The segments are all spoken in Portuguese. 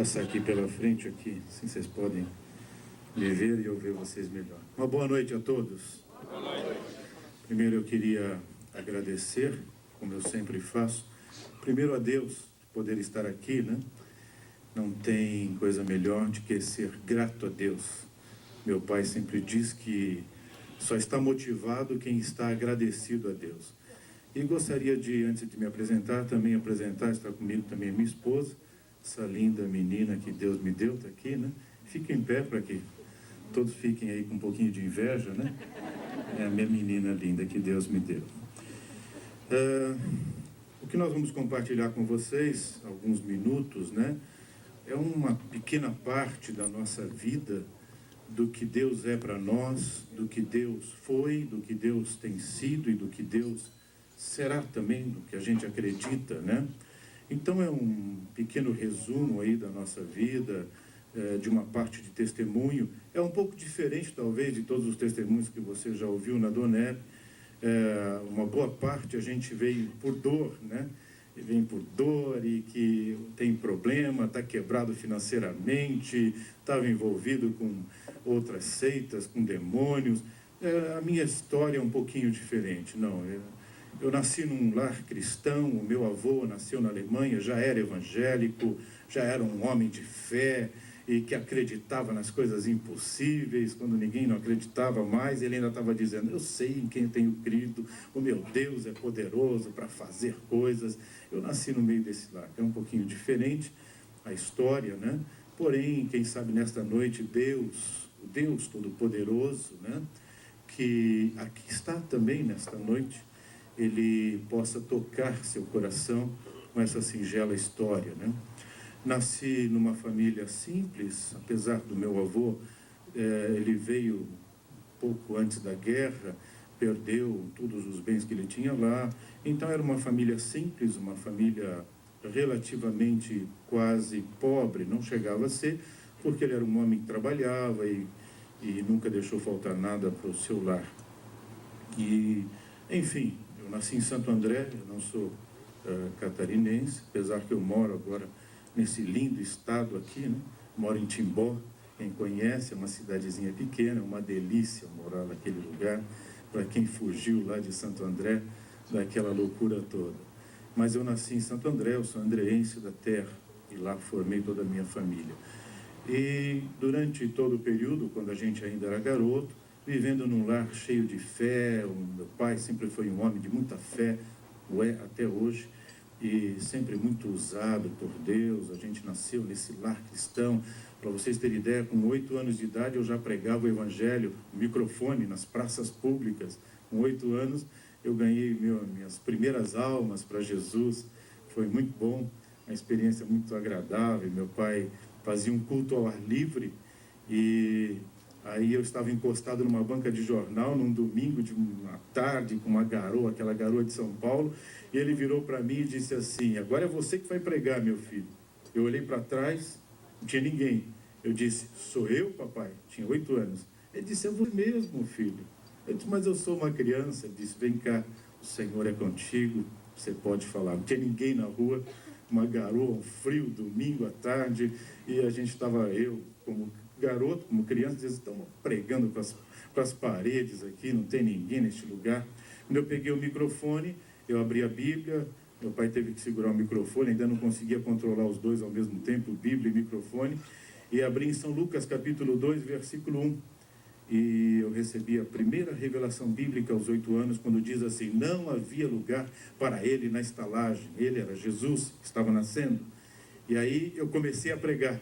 passar aqui pela frente, aqui, assim vocês podem me ver e eu ver vocês melhor. Uma boa noite a todos. Boa noite. Primeiro eu queria agradecer, como eu sempre faço, primeiro a Deus por poder estar aqui, né? Não tem coisa melhor do que ser grato a Deus. Meu pai sempre diz que só está motivado quem está agradecido a Deus. E gostaria de, antes de me apresentar, também apresentar, está comigo também a minha esposa, essa linda menina que Deus me deu, está aqui, né? Fica em pé para que todos fiquem aí com um pouquinho de inveja, né? É a minha menina linda que Deus me deu. O que nós vamos compartilhar com vocês, alguns minutos, né? É uma pequena parte da nossa vida, do que Deus é para nós, do que Deus foi, do que Deus tem sido e do que Deus será também, do que a gente acredita, né? Então é um pequeno resumo aí da nossa vida, de uma parte de testemunho. É um pouco diferente, talvez, de todos os testemunhos que você já ouviu na Donep. Uma boa parte a gente veio por dor, né? E vem por dor e que tem problema, está quebrado financeiramente, estava envolvido com outras seitas, com demônios. A minha história é um pouquinho diferente. Não, eu nasci num lar cristão, o meu avô nasceu na Alemanha, já era evangélico, já era um homem de fé e que acreditava nas coisas impossíveis, quando ninguém não acreditava mais, ele ainda estava dizendo, eu sei em quem eu tenho crido, o meu Deus é poderoso para fazer coisas. Eu nasci no meio desse lar, é um pouquinho diferente a história, né? Porém, quem sabe nesta noite, Deus, o Deus Todo-Poderoso, né? Que aqui está também nesta noite, ele possa tocar seu coração com essa singela história, né? Nasci numa família simples, apesar do meu avô, ele veio pouco antes da guerra, perdeu todos os bens que ele tinha lá, então era uma família simples, uma família relativamente quase pobre, não chegava a ser, porque ele era um homem que trabalhava e nunca deixou faltar nada para o seu lar. E, enfim, eu nasci em Santo André, eu não sou catarinense, apesar que eu moro agora nesse lindo estado aqui, né? Moro em Timbó, quem conhece, é uma cidadezinha pequena, uma delícia morar naquele lugar, para quem fugiu lá de Santo André, daquela loucura toda. Mas eu nasci em Santo André, eu sou andreense da terra, e lá formei toda a minha família. E durante todo o período, quando a gente ainda era garoto, vivendo num lar cheio de fé, o meu pai sempre foi um homem de muita fé, o é até hoje, e sempre muito usado por Deus. A gente nasceu nesse lar cristão. Para vocês terem ideia, com 8 anos de idade eu já pregava o evangelho, o microfone nas praças públicas. Com 8 anos eu ganhei minhas primeiras almas para Jesus. Foi muito bom, uma experiência muito agradável. Meu pai fazia um culto ao ar livre e aí eu estava encostado numa banca de jornal num domingo de uma tarde com uma garoa, aquela garoa de São Paulo, e ele virou para mim e disse assim, agora é você que vai pregar, meu filho. Eu olhei para trás, não tinha ninguém. Eu disse, sou eu, papai? Tinha 8 anos. Ele disse, é você mesmo, filho. Eu disse, mas eu sou uma criança. Ele disse, vem cá, o Senhor é contigo, você pode falar. Não tinha ninguém na rua, uma garoa, um frio, domingo à tarde, e a gente estava, eu como garoto, como criança, dizia, estão pregando para as paredes aqui, não tem ninguém neste lugar. Quando eu peguei o microfone, eu abri a Bíblia, meu pai teve que segurar o microfone, ainda não conseguia controlar os dois ao mesmo tempo, Bíblia e microfone, e abri em São Lucas, capítulo 2, versículo 1, e eu recebi a primeira revelação bíblica aos 8 anos, quando diz assim, não havia lugar para ele na estalagem, ele era Jesus, que estava nascendo, e aí eu comecei a pregar.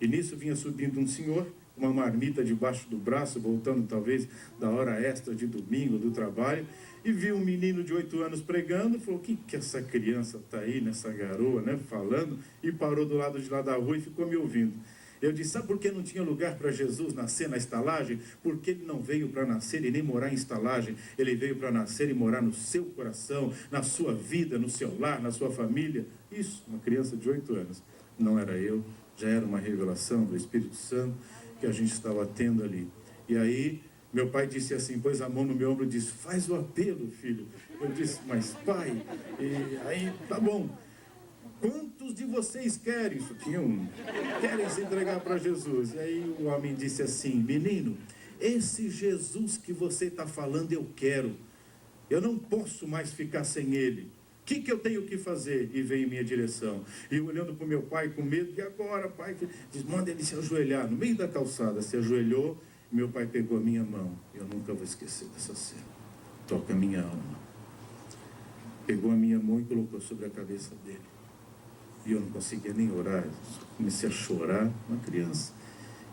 E nisso vinha subindo um senhor, uma marmita debaixo do braço, voltando talvez da hora extra de domingo, do trabalho, e viu um menino de 8 anos pregando, falou, o que essa criança está aí, nessa garoa, né, falando, e parou do lado de lá da rua e ficou me ouvindo. Eu disse, sabe por que não tinha lugar para Jesus nascer na estalagem? Porque ele não veio para nascer e nem morar em estalagem, ele veio para nascer e morar no seu coração, na sua vida, no seu lar, na sua família. Isso, uma criança de 8 anos. Não era eu, já era uma revelação do Espírito Santo que a gente estava tendo ali. E aí, meu pai disse assim, pôs a mão no meu ombro e disse, faz o apelo, filho. Eu disse, mas pai, e aí, tá bom. quantos de vocês querem? Isso tinha um. Querem se entregar para Jesus. E aí o homem disse assim: menino, esse Jesus que você está falando eu quero. Eu não posso mais ficar sem ele. O que eu tenho que fazer? E veio em minha direção. E olhando para o meu pai com medo, e agora, pai? Diz, manda ele se ajoelhar. No meio da calçada, se ajoelhou. Meu pai pegou a minha mão. Eu nunca vou esquecer dessa cena. Toca a minha alma. Pegou a minha mão e colocou sobre a cabeça dele. E eu não conseguia nem orar. Comecei a chorar, uma criança.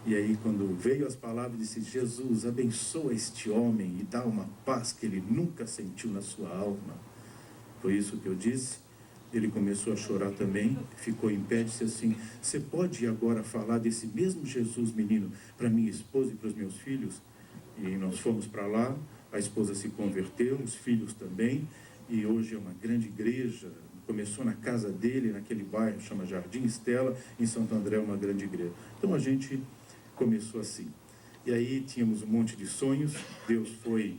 E aí, quando veio as palavras, disse: Jesus, abençoa este homem e dá uma paz que ele nunca sentiu na sua alma. Foi isso que eu disse. Ele começou a chorar também, ficou em pé e disse assim: você pode agora falar desse mesmo Jesus, menino, para minha esposa e para os meus filhos? E nós fomos para lá, a esposa se converteu, os filhos também, e hoje é uma grande igreja. Começou na casa dele, naquele bairro, chama Jardim Estela, em Santo André, uma grande igreja. Então a gente começou assim. E aí tínhamos um monte de sonhos, Deus foi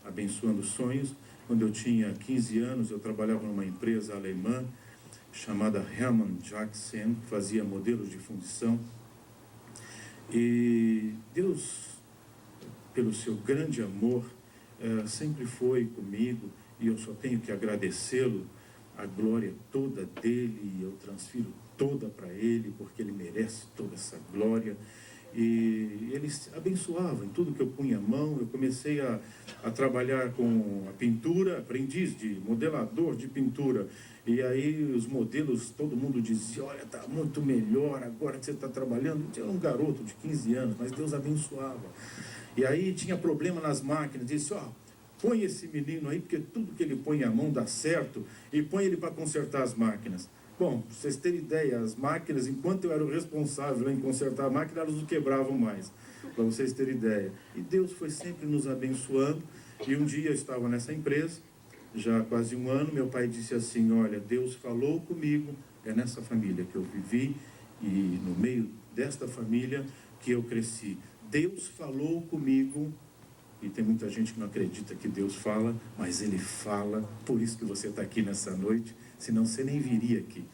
abençoando os sonhos. Quando eu tinha 15 anos, eu trabalhava numa empresa alemã chamada Hermann Jackson, que fazia modelos de fundição. E Deus, pelo seu grande amor, sempre foi comigo, e eu só tenho que agradecê-lo. A glória toda dele, eu transfiro toda para ele, porque ele merece toda essa glória. E ele abençoava em tudo que eu punha a mão. Eu comecei a trabalhar com a pintura, aprendiz de modelador de pintura. E aí os modelos, todo mundo dizia: olha, está muito melhor agora que você está trabalhando. Eu era um garoto de 15 anos, mas Deus abençoava. E aí tinha problema nas máquinas, disse: ó, põe esse menino aí, porque tudo que ele põe a mão dá certo, e põe ele para consertar as máquinas. Bom, para vocês terem ideia, as máquinas, enquanto eu era o responsável em consertar a máquina, elas não quebravam mais, para vocês terem ideia. E Deus foi sempre nos abençoando. E um dia eu estava nessa empresa, já há quase um ano, meu pai disse assim: olha, Deus falou comigo, é nessa família que eu vivi, e no meio desta família que eu cresci. Deus falou comigo. E tem muita gente que não acredita que Deus fala, mas Ele fala, por isso que você está aqui nessa noite, senão você nem viria aqui.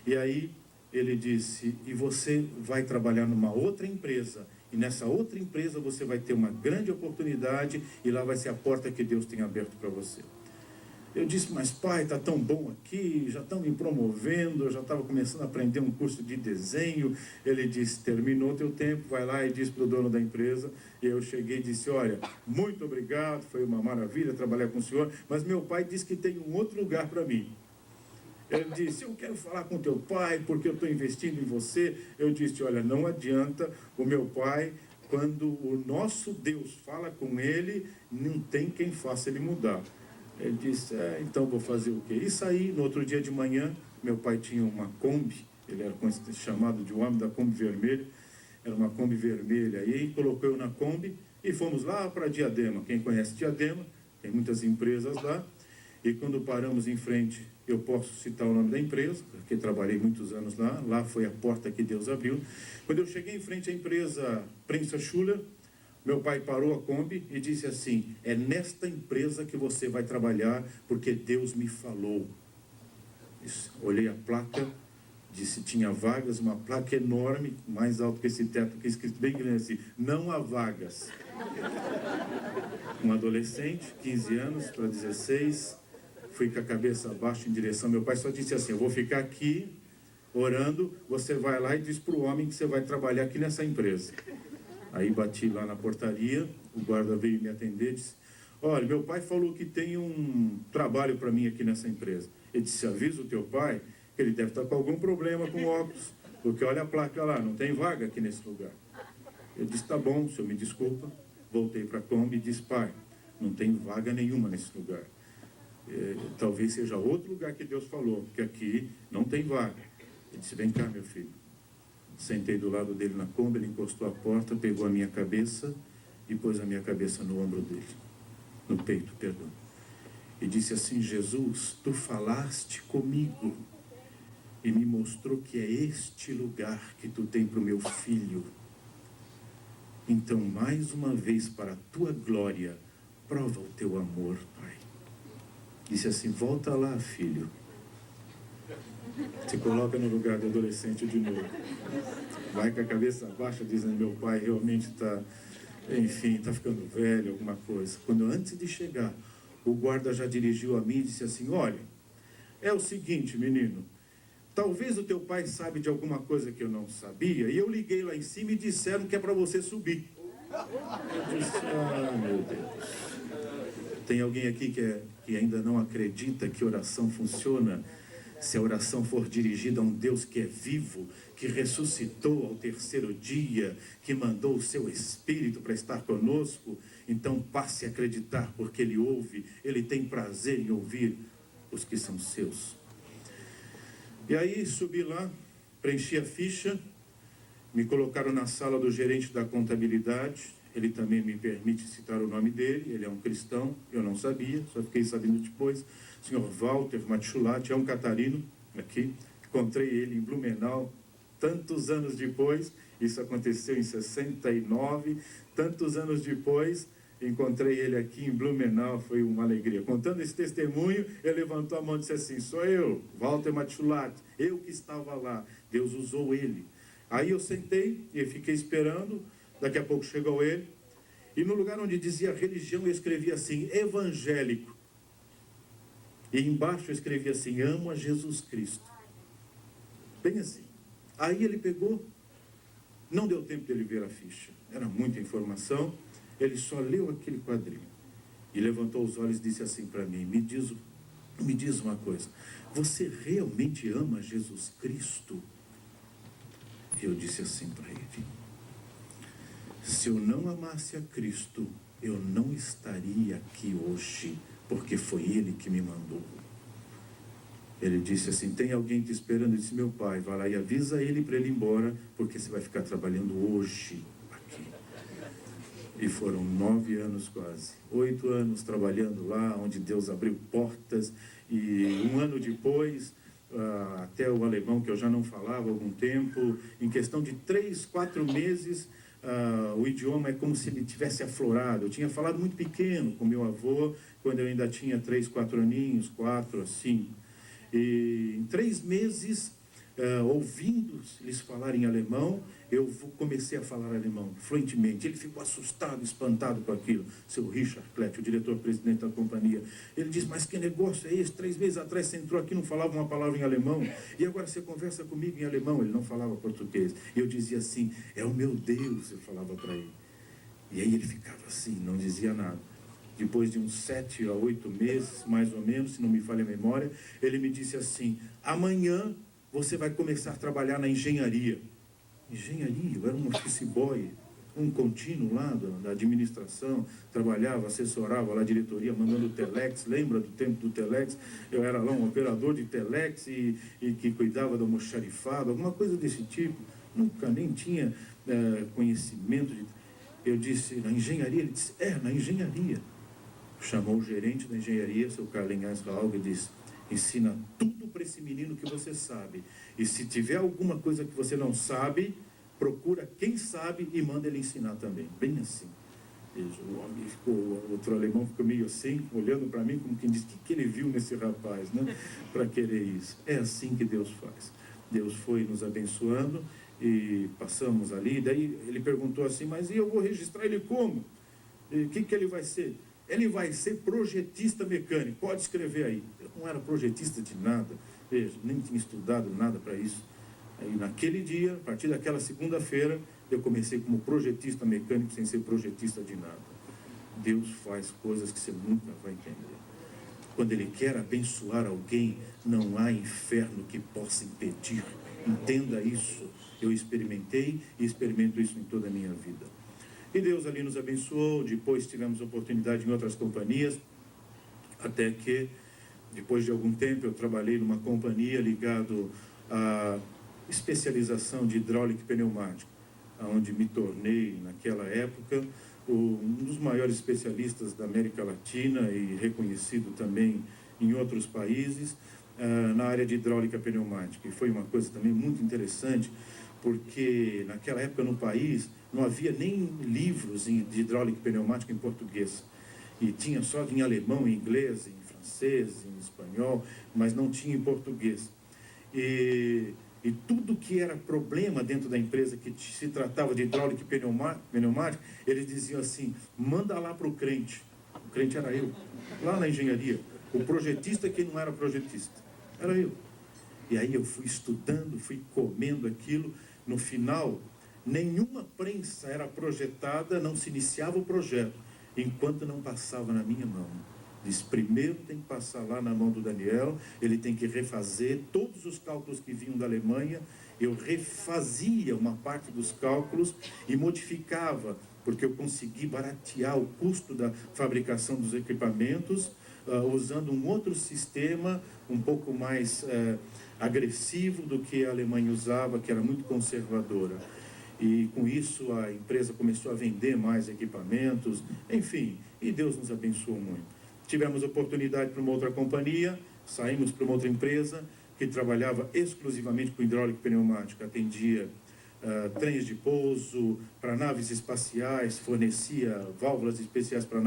E aí ele disse: e você vai trabalhar numa outra empresa, e nessa outra empresa você vai ter uma grande oportunidade, e lá vai ser a porta que Deus tem aberto para você. Eu disse: mas pai, está tão bom aqui, já estão me promovendo, eu já estava começando a aprender um curso de desenho. Ele disse: terminou teu tempo, vai lá e diz para o dono da empresa. E eu cheguei e disse: olha, muito obrigado, foi uma maravilha trabalhar com o senhor, mas meu pai disse que tem um outro lugar para mim. Ele disse: eu quero falar com teu pai, porque eu estou investindo em você. Eu disse: olha, não adianta, o meu pai, quando o nosso Deus fala com ele, não tem quem faça ele mudar. Ele disse: então vou fazer o quê? E saí. No outro dia de manhã, meu pai tinha uma Kombi, ele era chamado de o homem da Kombi vermelha, era uma Kombi vermelha, e aí colocou eu na Kombi e fomos lá para Diadema. Quem conhece Diadema, tem muitas empresas lá, e quando paramos em frente, eu posso citar o nome da empresa, porque trabalhei muitos anos lá, lá foi a porta que Deus abriu. Quando eu cheguei em frente à empresa Prensa Schuller, meu pai parou a Kombi e disse assim: é nesta empresa que você vai trabalhar, porque Deus me falou. Olhei a placa, disse: tinha vagas, uma placa enorme, mais alto que esse teto, que é escrito bem grande assim: não há vagas. Um adolescente, 15 anos para 16, fui com a cabeça abaixo em direção. Meu pai só disse assim: eu vou ficar aqui orando, você vai lá e diz para o homem que você vai trabalhar aqui nessa empresa. Aí bati lá na portaria, o guarda veio me atender e disse: olha, meu pai falou que tem um trabalho para mim aqui nessa empresa. Ele disse: avisa o teu pai que ele deve estar com algum problema com óculos, porque olha a placa lá, não tem vaga aqui nesse lugar. Eu disse: tá bom, o senhor me desculpa. Voltei para a Kombi e disse: pai, não tem vaga nenhuma nesse lugar. Talvez seja outro lugar que Deus falou, porque aqui não tem vaga. Ele disse: vem cá, meu filho. Sentei do lado dele na Kombi, ele encostou a porta, pegou a minha cabeça e pôs a minha cabeça no ombro dele, no peito, perdão. E disse assim: Jesus, tu falaste comigo e me mostrou que é este lugar que tu tem para o meu filho. Então, mais uma vez, para a tua glória, prova o teu amor, Pai. Disse assim: volta lá, filho. Se coloca no lugar do adolescente de novo. Vai com a cabeça baixa, dizendo: meu pai realmente está, enfim, está ficando velho, alguma coisa. Quando antes de chegar, o guarda já dirigiu a mim e disse assim: olha, é o seguinte, menino, talvez o teu pai sabe de alguma coisa que eu não sabia, e eu liguei lá em cima e disseram que é para você subir. Eu disse: ah, meu Deus. Tem alguém aqui que ainda não acredita que oração funciona? Se a oração for dirigida a um Deus que é vivo, que ressuscitou ao terceiro dia, que mandou o seu Espírito para estar conosco, então passe a acreditar, porque Ele ouve, Ele tem prazer em ouvir os que são seus. E aí subi lá, preenchi a ficha, me colocaram na sala do gerente da contabilidade. Ele também me permite citar o nome dele, ele é um cristão, eu não sabia, só fiquei sabendo depois. O senhor Walter Matchulati é um catarino aqui, encontrei ele em Blumenau tantos anos depois, isso aconteceu em 69, tantos anos depois, encontrei ele aqui em Blumenau, foi uma alegria. Contando esse testemunho, ele levantou a mão e disse assim: sou eu, Walter Matchulati, eu que estava lá, Deus usou ele. Aí eu sentei e fiquei esperando. Daqui a pouco chegou ele, e no lugar onde dizia religião, eu escrevi assim: evangélico. E embaixo eu escrevi assim: amo a Jesus Cristo. Bem assim. Aí ele pegou, não deu tempo de ele ver a ficha, era muita informação, ele só leu aquele quadrinho. E levantou os olhos e disse assim para mim: me diz uma coisa, você realmente ama Jesus Cristo? E eu disse assim para ele: se eu não amasse a Cristo, eu não estaria aqui hoje, porque foi Ele que me mandou. Ele disse assim: tem alguém te esperando? Eu disse: meu pai. Vai lá e avisa ele para ele ir embora, porque você vai ficar trabalhando hoje aqui. E foram 9 anos quase, 8 anos trabalhando lá, onde Deus abriu portas. E um ano depois, até o alemão, que eu já não falava há algum tempo, em questão de 3, 4 meses, o idioma é como se ele tivesse aflorado. Eu tinha falado muito pequeno com meu avô, quando eu ainda tinha 3, 4 aninhos, 4, assim. E em 3 meses, ouvindo eles falarem alemão, eu comecei a falar alemão fluentemente. Ele ficou assustado, espantado com aquilo. Seu Richard Klett, o diretor-presidente da companhia, ele disse: mas que negócio é esse? 3 meses atrás você entrou aqui, não falava uma palavra em alemão, e agora você conversa comigo em alemão. Ele não falava português. E eu dizia assim: é o meu Deus, eu falava para ele. E aí ele ficava assim, não dizia nada. Depois de uns 7 a 8 meses, mais ou menos, se não me falha a memória, ele me disse assim: amanhã você vai começar a trabalhar na engenharia. Engenharia? Eu era um office boy, um contínuo lá da administração, trabalhava, assessorava lá a diretoria, mandando telex. Lembra do tempo do telex? Eu era lá um operador de telex e que cuidava do almoxarifado, alguma coisa desse tipo. Nunca nem tinha conhecimento de... Eu disse: na engenharia? Ele disse: na engenharia. Chamou o gerente da engenharia, seu Karl-Heinz Rauch, e disse: ensina tudo para esse menino que você sabe. E se tiver alguma coisa que você não sabe, procura quem sabe e manda ele ensinar também. Bem assim. O homem ficou, o outro alemão ficou meio assim, olhando para mim como quem diz: o que ele viu nesse rapaz, né? Para querer isso. É assim que Deus faz. Deus foi nos abençoando e passamos ali. Daí ele perguntou assim: mas e eu vou registrar ele como? O que ele vai ser? Ele vai ser projetista mecânico. Pode escrever aí. Eu não era projetista de nada. Veja, nem tinha estudado nada para isso. Aí naquele dia, a partir daquela segunda-feira, eu comecei como projetista mecânico, sem ser projetista de nada. Deus faz coisas que você nunca vai entender. Quando Ele quer abençoar alguém, não há inferno que possa impedir. Entenda isso. Eu experimentei e experimento isso em toda a minha vida. E Deus ali nos abençoou. Depois tivemos oportunidade em outras companhias, até que, depois de algum tempo, eu trabalhei numa companhia ligado à especialização de hidráulica e pneumática, onde me tornei, naquela época, um dos maiores especialistas da América Latina e reconhecido também em outros países, na área de hidráulica pneumática. E foi uma coisa também muito interessante, porque naquela época no país não havia nem livros de hidráulica pneumática em português. E tinha só em alemão, em inglês, em francês, em espanhol, mas não tinha em português. e tudo que era problema dentro da empresa, que se tratava de hidráulica e pneumática, eles diziam assim: manda lá para o crente. O crente era eu, lá na engenharia. O projetista que não era projetista, era eu. E aí eu fui estudando, fui comendo aquilo. No final, nenhuma prensa era projetada, não se iniciava o projeto, enquanto não passava na minha mão. Diz, primeiro tem que passar lá na mão do Daniel, ele tem que refazer todos os cálculos que vinham da Alemanha. Eu refazia uma parte dos cálculos e modificava, porque eu consegui baratear o custo da fabricação dos equipamentos, usando um outro sistema, um pouco mais agressivo do que a Alemanha usava, que era muito conservadora. E com isso a empresa começou a vender mais equipamentos, enfim, e Deus nos abençoou muito. Tivemos oportunidade para uma outra companhia, saímos para uma outra empresa que trabalhava exclusivamente com hidráulica e pneumática, atendia trens de pouso, para naves espaciais, fornecia válvulas especiais para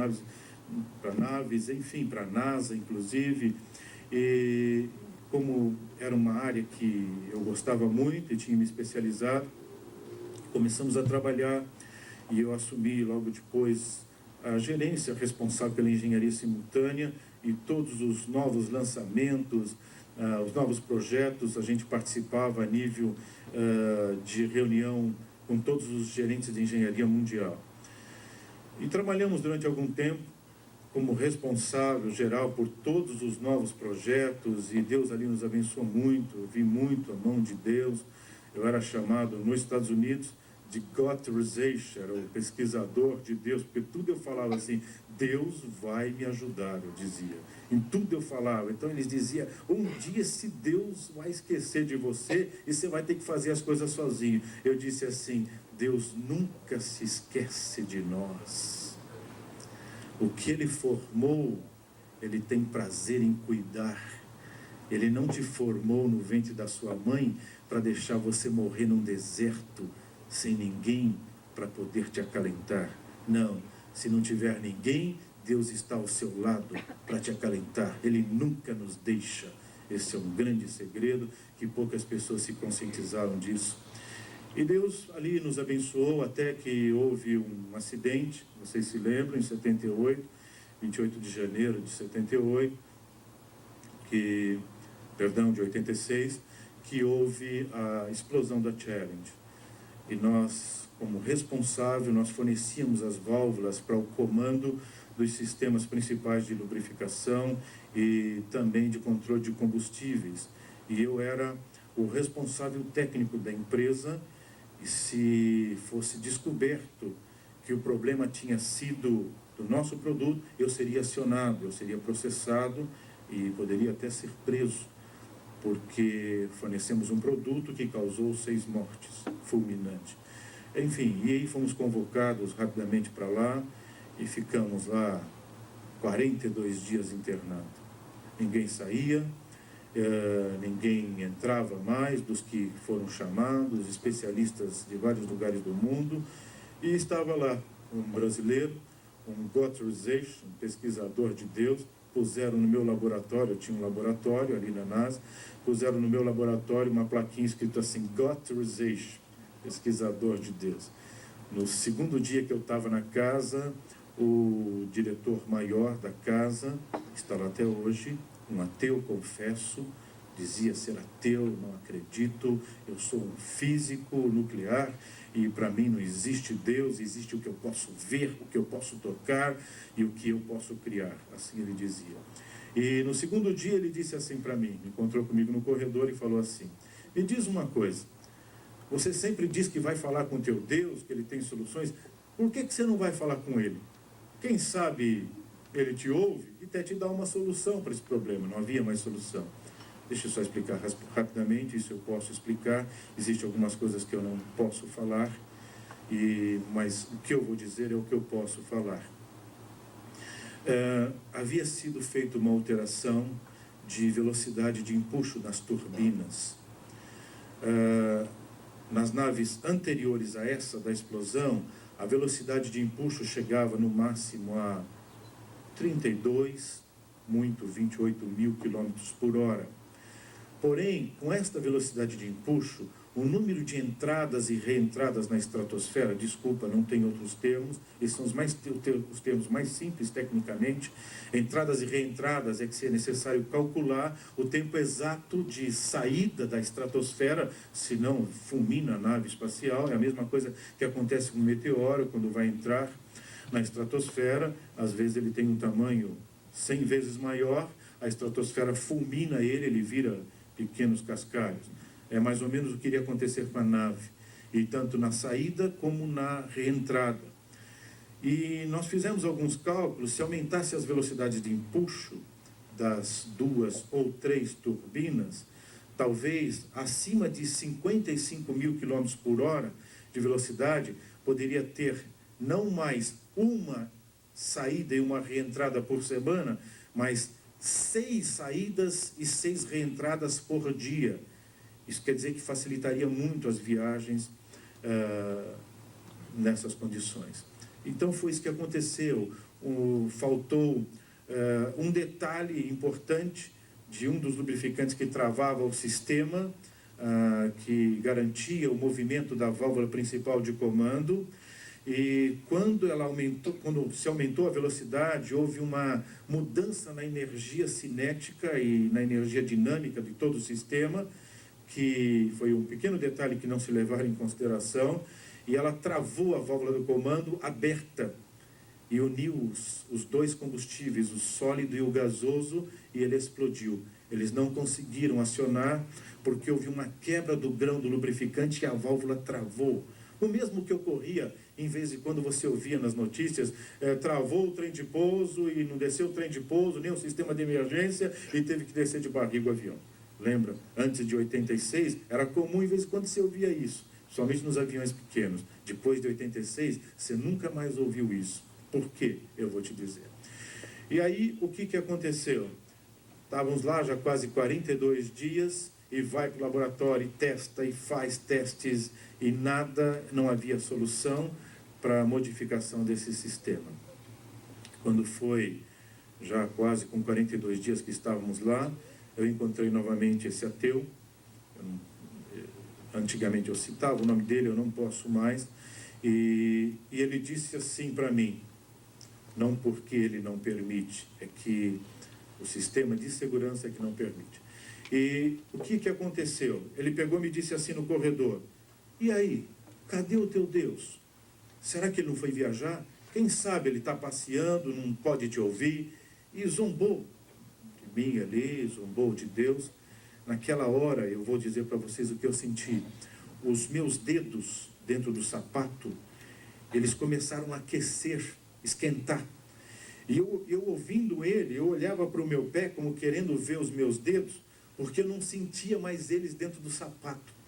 naves, enfim, para a NASA, inclusive. E como era uma área que eu gostava muito e tinha me especializado, começamos a trabalhar e eu assumi logo depois a gerência responsável pela engenharia simultânea e todos os novos lançamentos, os novos projetos. A gente participava a nível de reunião com todos os gerentes de engenharia mundial. E trabalhamos durante algum tempo como responsável geral por todos os novos projetos, e Deus ali nos abençoou muito. Eu vi muito a mão de Deus. Eu era chamado nos Estados Unidos de Gotterization, era o pesquisador de Deus, porque tudo eu falava assim: Deus vai me ajudar, eu dizia. Em tudo eu falava. Então eles diziam: um dia se Deus vai esquecer de você e você vai ter que fazer as coisas sozinho. Eu disse assim: Deus nunca se esquece de nós. O que Ele formou, Ele tem prazer em cuidar. Ele não te formou no ventre da sua mãe para deixar você morrer num deserto sem ninguém para poder te acalentar. Não, se não tiver ninguém, Deus está ao seu lado para te acalentar. Ele nunca nos deixa. Esse é um grande segredo que poucas pessoas se conscientizaram disso. E Deus ali nos abençoou até que houve um acidente, vocês se lembram, em 78, 28 de janeiro de 78, de 86, que houve a explosão da Challenge. E nós, como responsável, nós fornecíamos as válvulas para o comando dos sistemas principais de lubrificação e também de controle de combustíveis. E eu era o responsável técnico da empresa, e se fosse descoberto que o problema tinha sido do nosso produto, eu seria acionado, eu seria processado e poderia até ser preso, porque fornecemos um produto que causou 6 mortes, fulminante. Enfim, e aí fomos convocados rapidamente para lá e ficamos lá 42 dias internados. Ninguém saía, ninguém entrava mais dos que foram chamados, especialistas de vários lugares do mundo, e estava lá um brasileiro, um Gotterization, um pesquisador de Deus. Puseram no meu laboratório, eu tinha um laboratório ali na NASA, puseram no meu laboratório uma plaquinha escrita assim: Gotterization, pesquisador de Deus. No segundo dia que eu estava na casa, o diretor maior da casa, está lá até hoje, um ateu, confesso, dizia ser ateu, não acredito, eu sou um físico nuclear e para mim não existe Deus, existe o que eu posso ver, o que eu posso tocar e o que eu posso criar, assim ele dizia. E no segundo dia ele disse assim para mim, encontrou comigo no corredor e falou assim: me diz uma coisa, você sempre diz que vai falar com o teu Deus, que ele tem soluções, por que você não vai falar com ele? Quem sabe ele te ouve e até te dá uma solução para esse problema. Não havia mais solução. Deixa eu só explicar rapidamente, isso eu posso explicar. Existem algumas coisas que eu não posso falar, mas o que eu vou dizer é o que eu posso falar. Havia sido feita uma alteração de velocidade de empuxo nas turbinas. Nas naves anteriores a essa da explosão, a velocidade de empuxo chegava no máximo a 32, muito 28 mil quilômetros por hora. Porém, com esta velocidade de empuxo, o número de entradas e reentradas na estratosfera, desculpa, não tem outros termos, esses são os termos mais simples tecnicamente, entradas e reentradas é que é necessário calcular o tempo exato de saída da estratosfera, senão fulmina a nave espacial. É a mesma coisa que acontece com o meteoro, quando vai entrar na estratosfera, às vezes ele tem um tamanho 100 vezes maior, a estratosfera fulmina ele, ele vira pequenos cascalhos. É mais ou menos o que iria acontecer com a nave, e tanto na saída como na reentrada. E nós fizemos alguns cálculos, se aumentasse as velocidades de empuxo das 2 ou 3 turbinas, talvez acima de 55 mil km por hora de velocidade, poderia ter não mais uma saída e uma reentrada por semana, mas 6 saídas e 6 reentradas por dia. Isso quer dizer que facilitaria muito as viagens nessas condições. Então foi isso que aconteceu. Faltou um detalhe importante de um dos lubrificantes que travava o sistema, que garantia o movimento da válvula principal de comando. E quando se aumentou a velocidade, houve uma mudança na energia cinética e na energia dinâmica de todo o sistema, que foi um pequeno detalhe que não se levaram em consideração, e ela travou a válvula do comando aberta e uniu os dois combustíveis, o sólido e o gasoso, e ele explodiu. Eles não conseguiram acionar porque houve uma quebra do grão do lubrificante e a válvula travou. O mesmo que ocorria, em vez de quando você ouvia nas notícias, travou o trem de pouso e não desceu o trem de pouso, nem o sistema de emergência, e teve que descer de barriga o avião. Lembra? Antes de 86, era comum, em vez de quando você ouvia isso, somente nos aviões pequenos. Depois de 86, você nunca mais ouviu isso. Por quê? Eu vou te dizer. E aí, o que aconteceu? Estávamos lá já quase 42 dias, e vai para o laboratório, e testa, e faz testes, e nada, não havia solução para a modificação desse sistema. Quando foi já quase com 42 dias que estávamos lá, eu encontrei novamente esse ateu. Antigamente eu citava o nome dele, eu não posso mais, e ele disse assim para mim, não porque ele não permite, é que o sistema de segurança é que não permite. E o que aconteceu? Ele pegou e me disse assim no corredor, e aí, cadê o teu Deus? Será que ele não foi viajar? Quem sabe ele está passeando, não pode te ouvir? E zombou de mim ali, zombou de Deus. Naquela hora, eu vou dizer para vocês o que eu senti. Os meus dedos dentro do sapato, eles começaram a aquecer, esquentar. E eu ouvindo ele, eu olhava para o meu pé como querendo ver os meus dedos, porque eu não sentia mais eles dentro do sapato.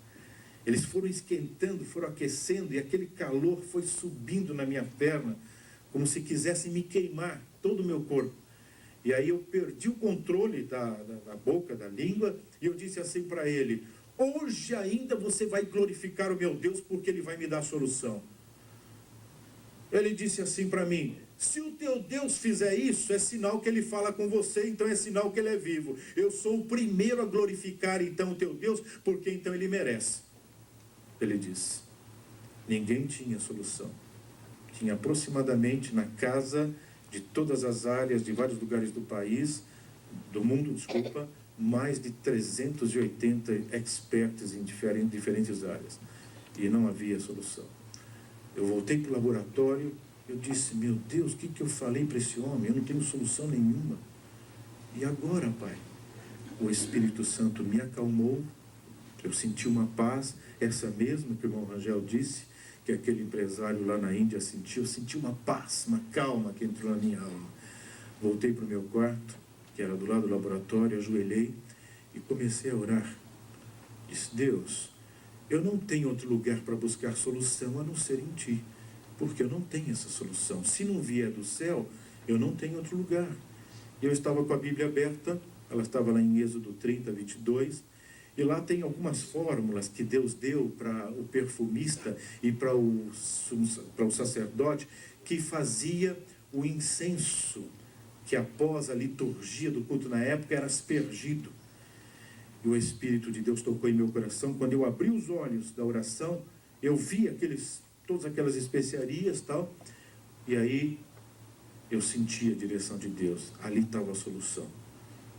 Eles foram esquentando, foram aquecendo, e aquele calor foi subindo na minha perna, como se quisessem me queimar todo o meu corpo. E aí eu perdi o controle da boca, da língua, e eu disse assim para ele, hoje ainda você vai glorificar o meu Deus, porque ele vai me dar a solução. Ele disse assim para mim, se o teu Deus fizer isso, é sinal que ele fala com você, então é sinal que ele é vivo. Eu sou o primeiro a glorificar então o teu Deus, porque então ele merece. Ele disse. Ninguém tinha solução. Tinha aproximadamente na casa de todas as áreas, de vários lugares do país, do mundo, desculpa, mais de 380 experts em diferentes áreas. E não havia solução. Eu voltei para o laboratório, eu disse, meu Deus, o que eu falei para esse homem? Eu não tenho solução nenhuma. E agora, Pai? O Espírito Santo me acalmou, eu senti uma paz, essa mesma que o irmão Rangel disse, que aquele empresário lá na Índia sentiu, eu senti uma paz, uma calma que entrou na minha alma. Voltei para o meu quarto, que era do lado do laboratório, ajoelhei e comecei a orar. Disse, Deus, eu não tenho outro lugar para buscar solução a não ser em Ti, porque eu não tenho essa solução. Se não vier do céu, eu não tenho outro lugar. Eu estava com a Bíblia aberta, ela estava lá em Êxodo 30, 22, e lá tem algumas fórmulas que Deus deu para o perfumista e para o sacerdote que fazia o incenso, que após a liturgia do culto na época era aspergido. E o Espírito de Deus tocou em meu coração. Quando eu abri os olhos da oração, eu vi todas aquelas especiarias e tal. E aí eu senti a direção de Deus. Ali estava a solução.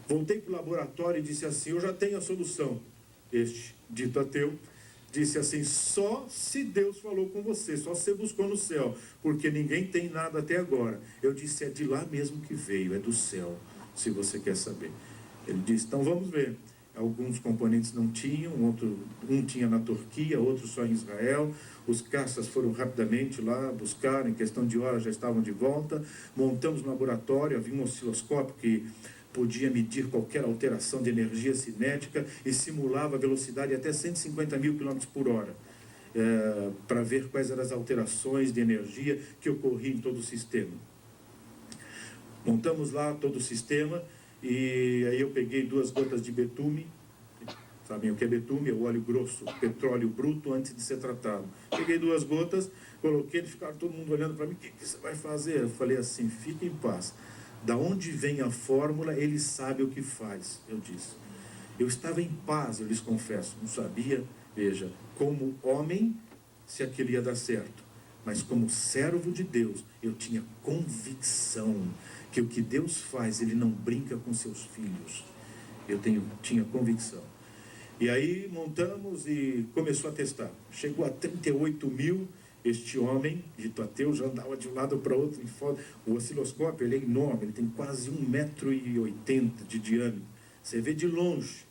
Voltei para o laboratório e disse assim: eu já tenho a solução. Este dito ateu disse assim: só se Deus falou com você, só se você buscou no céu, porque ninguém tem nada até agora. Eu disse: é de lá mesmo que veio, é do céu, se você quer saber. Ele disse: então vamos ver. Alguns componentes não tinham, um tinha na Turquia, outro só em Israel. Os caças foram rapidamente lá buscar, em questão de horas já estavam de volta. Montamos um laboratório, havia um osciloscópio que podia medir qualquer alteração de energia cinética e simulava a velocidade até 150 mil km por hora, para ver quais eram as alterações de energia que ocorriam em todo o sistema. Montamos lá todo o sistema e aí eu peguei 2 gotas de betume. Sabem o que é betume? É o óleo grosso, petróleo bruto antes de ser tratado. Peguei 2 gotas, coloquei, eles ficaram todo mundo olhando para mim: o que você vai fazer? Eu falei assim: fique em paz. Da onde vem a fórmula, ele sabe o que faz, eu disse. Eu estava em paz, eu lhes confesso, não sabia, veja, como homem, se aquilo ia dar certo. Mas como servo de Deus, eu tinha convicção que o que Deus faz, Ele não brinca com seus filhos. Tinha convicção. E aí montamos e começou a testar. Chegou a 38 mil. Este homem, dito ateu, já andava de um lado para o outro. O osciloscópio, ele é enorme, ele tem quase 1,80 m de diâmetro. Você vê de longe.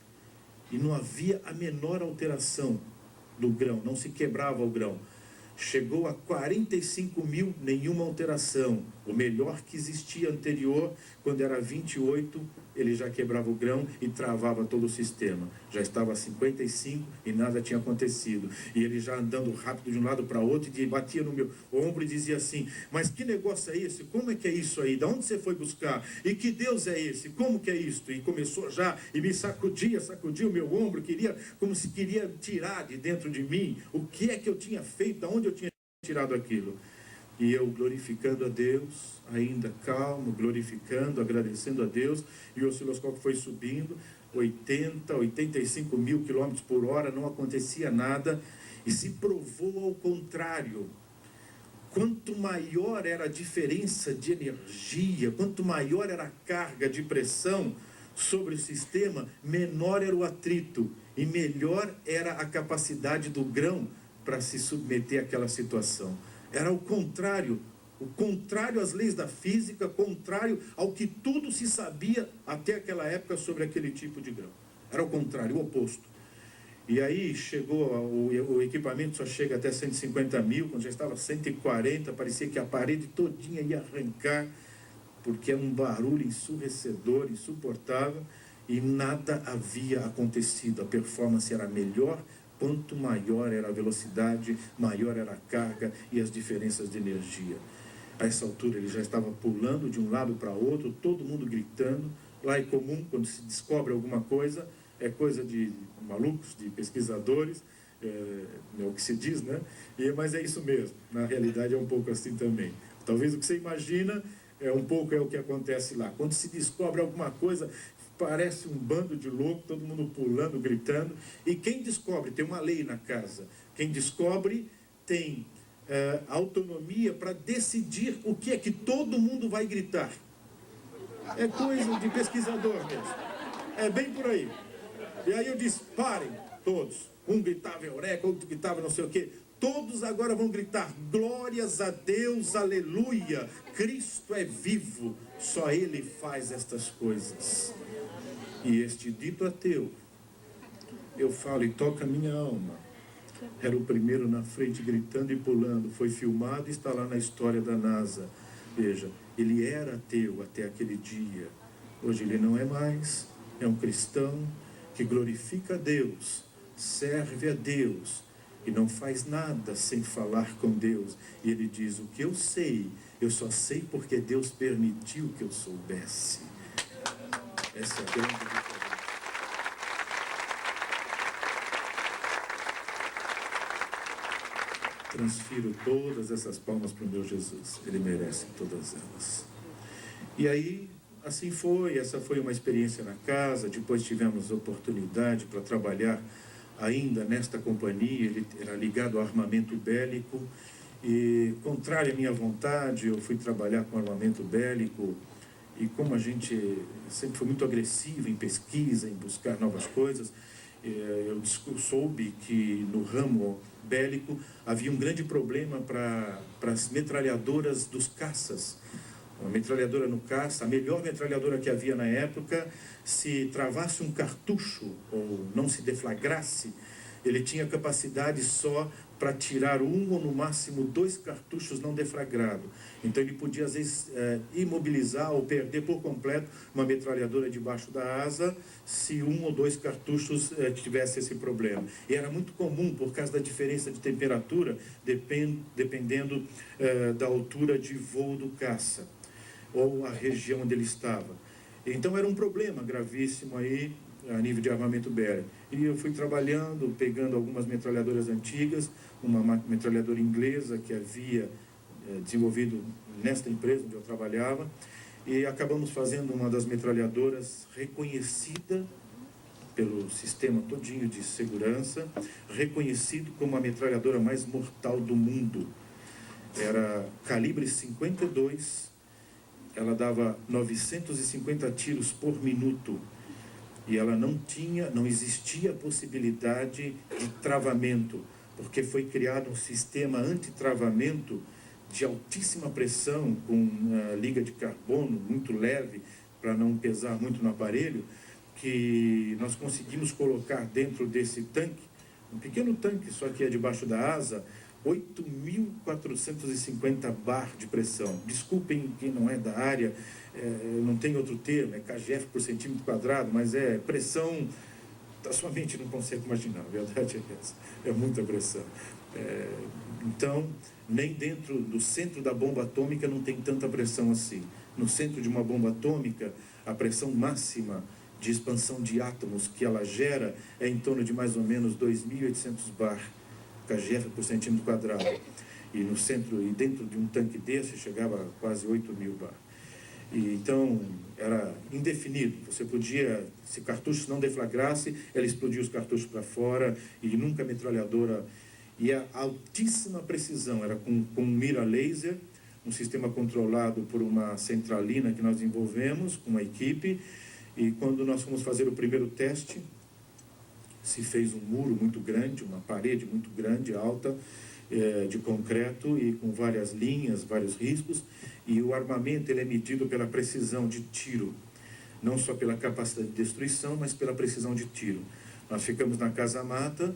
E não havia a menor alteração do grão, não se quebrava o grão. Chegou a 45 mil, nenhuma alteração. O melhor que existia anterior, quando era 28, ele já quebrava o grão e travava todo o sistema. Já estava a 55 e nada tinha acontecido. E ele já andando rápido de um lado para outro, e batia no meu ombro e dizia assim: mas que negócio é esse? Como é que é isso aí? Da onde você foi buscar? E que Deus é esse? Como que é isto? E começou já, e me sacudia o meu ombro, como se queria tirar de dentro de mim o que é que eu tinha feito, da onde eu tinha tirado aquilo. E eu glorificando a Deus, ainda calmo, glorificando, agradecendo a Deus, e o osciloscópio foi subindo, 80, 85 mil km por hora, não acontecia nada, e se provou ao contrário. Quanto maior era a diferença de energia, quanto maior era a carga de pressão sobre o sistema, menor era o atrito, e melhor era a capacidade do grão para se submeter àquela situação. Era o contrário às leis da física, contrário ao que tudo se sabia até aquela época sobre aquele tipo de grão. Era o contrário, o oposto. E aí o equipamento só chega até 150 mil, quando já estava 140, parecia que a parede todinha ia arrancar, porque era um barulho ensurdecedor, insuportável, e nada havia acontecido. A performance era melhor. Quanto maior era a velocidade, maior era a carga e as diferenças de energia. A essa altura ele já estava pulando de um lado para outro, todo mundo gritando. Lá é comum, quando se descobre alguma coisa, é coisa de malucos, de pesquisadores, é o que se diz, né? Mas é isso mesmo, na realidade é um pouco assim também. Talvez o que você imagina um pouco é o que acontece lá. Quando se descobre alguma coisa, parece um bando de louco, todo mundo pulando, gritando. E quem descobre, tem uma lei na casa, quem descobre tem autonomia para decidir o que é que todo mundo vai gritar. É coisa de pesquisador mesmo. É bem por aí. E aí eu disse: parem, todos. Um gritava eureka, outro gritava não sei o quê. Todos agora vão gritar: glórias a Deus, aleluia, Cristo é vivo, só Ele faz estas coisas. E este dito ateu, eu falo, e toca a minha alma, era o primeiro na frente gritando e pulando. Foi filmado e está lá na história da NASA. Veja, ele era ateu até aquele dia. Hoje ele não é mais. É um cristão que glorifica a Deus, serve a Deus e não faz nada sem falar com Deus. E ele diz: o que eu sei, eu só sei porque Deus permitiu que eu soubesse. Essa é a grande diferença. Transfiro todas essas palmas para o meu Jesus. Ele merece todas elas. E aí, assim foi, essa foi uma experiência na casa. Depois tivemos oportunidade para trabalhar ainda nesta companhia. Ele era ligado ao armamento bélico e, contrário à minha vontade, eu fui trabalhar com armamento bélico. E como a gente sempre foi muito agressivo em pesquisa, em buscar novas coisas, eu soube que no ramo bélico havia um grande problema para as metralhadoras dos caças. Uma metralhadora no caça, a melhor metralhadora que havia na época, se travasse um cartucho ou não se deflagrasse, ele tinha capacidade só para tirar um ou no máximo 2 cartuchos não deflagrados. Então ele podia às vezes imobilizar ou perder por completo uma metralhadora debaixo da asa se 1 ou 2 cartuchos tivesse esse problema. E era muito comum por causa da diferença de temperatura, dependendo da altura de voo do caça ou a região onde ele estava. Então era um problema gravíssimo aí a nível de armamento bélico. E eu fui trabalhando, pegando algumas metralhadoras antigas, uma metralhadora inglesa que havia desenvolvido nesta empresa onde eu trabalhava, e acabamos fazendo uma das metralhadoras reconhecida pelo sistema todinho de segurança, reconhecido como a metralhadora mais mortal do mundo. Era calibre 52, ela dava 950 tiros por minuto, e ela não existia a possibilidade de travamento, porque foi criado um sistema antitravamento de altíssima pressão, com liga de carbono muito leve, para não pesar muito no aparelho, que nós conseguimos colocar dentro desse tanque, um pequeno tanque, só que é debaixo da asa, 8.450 bar de pressão. Desculpem quem não é da área, não tem outro termo, é kgf por centímetro quadrado, mas é pressão, a sua mente não consegue imaginar, a verdade é essa, é muita pressão. Então, nem dentro do centro da bomba atômica não tem tanta pressão assim. No centro de uma bomba atômica, a pressão máxima de expansão de átomos que ela gera é em torno de mais ou menos 2.800 bar kgf por centímetro quadrado. E no centro, e dentro de um tanque desse, chegava a quase 8.000 bar. E, então, era indefinido. Você podia, se o cartucho não deflagrasse, ela explodia os cartuchos para fora, e nunca a metralhadora. E a altíssima precisão, era com mira laser, um sistema controlado por uma centralina que nós desenvolvemos com uma equipe. E quando nós fomos fazer o primeiro teste, se fez um muro muito grande, uma parede muito grande, alta, de concreto e com várias linhas, vários riscos, e o armamento ele é medido pela precisão de tiro, não só pela capacidade de destruição, mas pela precisão de tiro. Nós ficamos na casa-mata,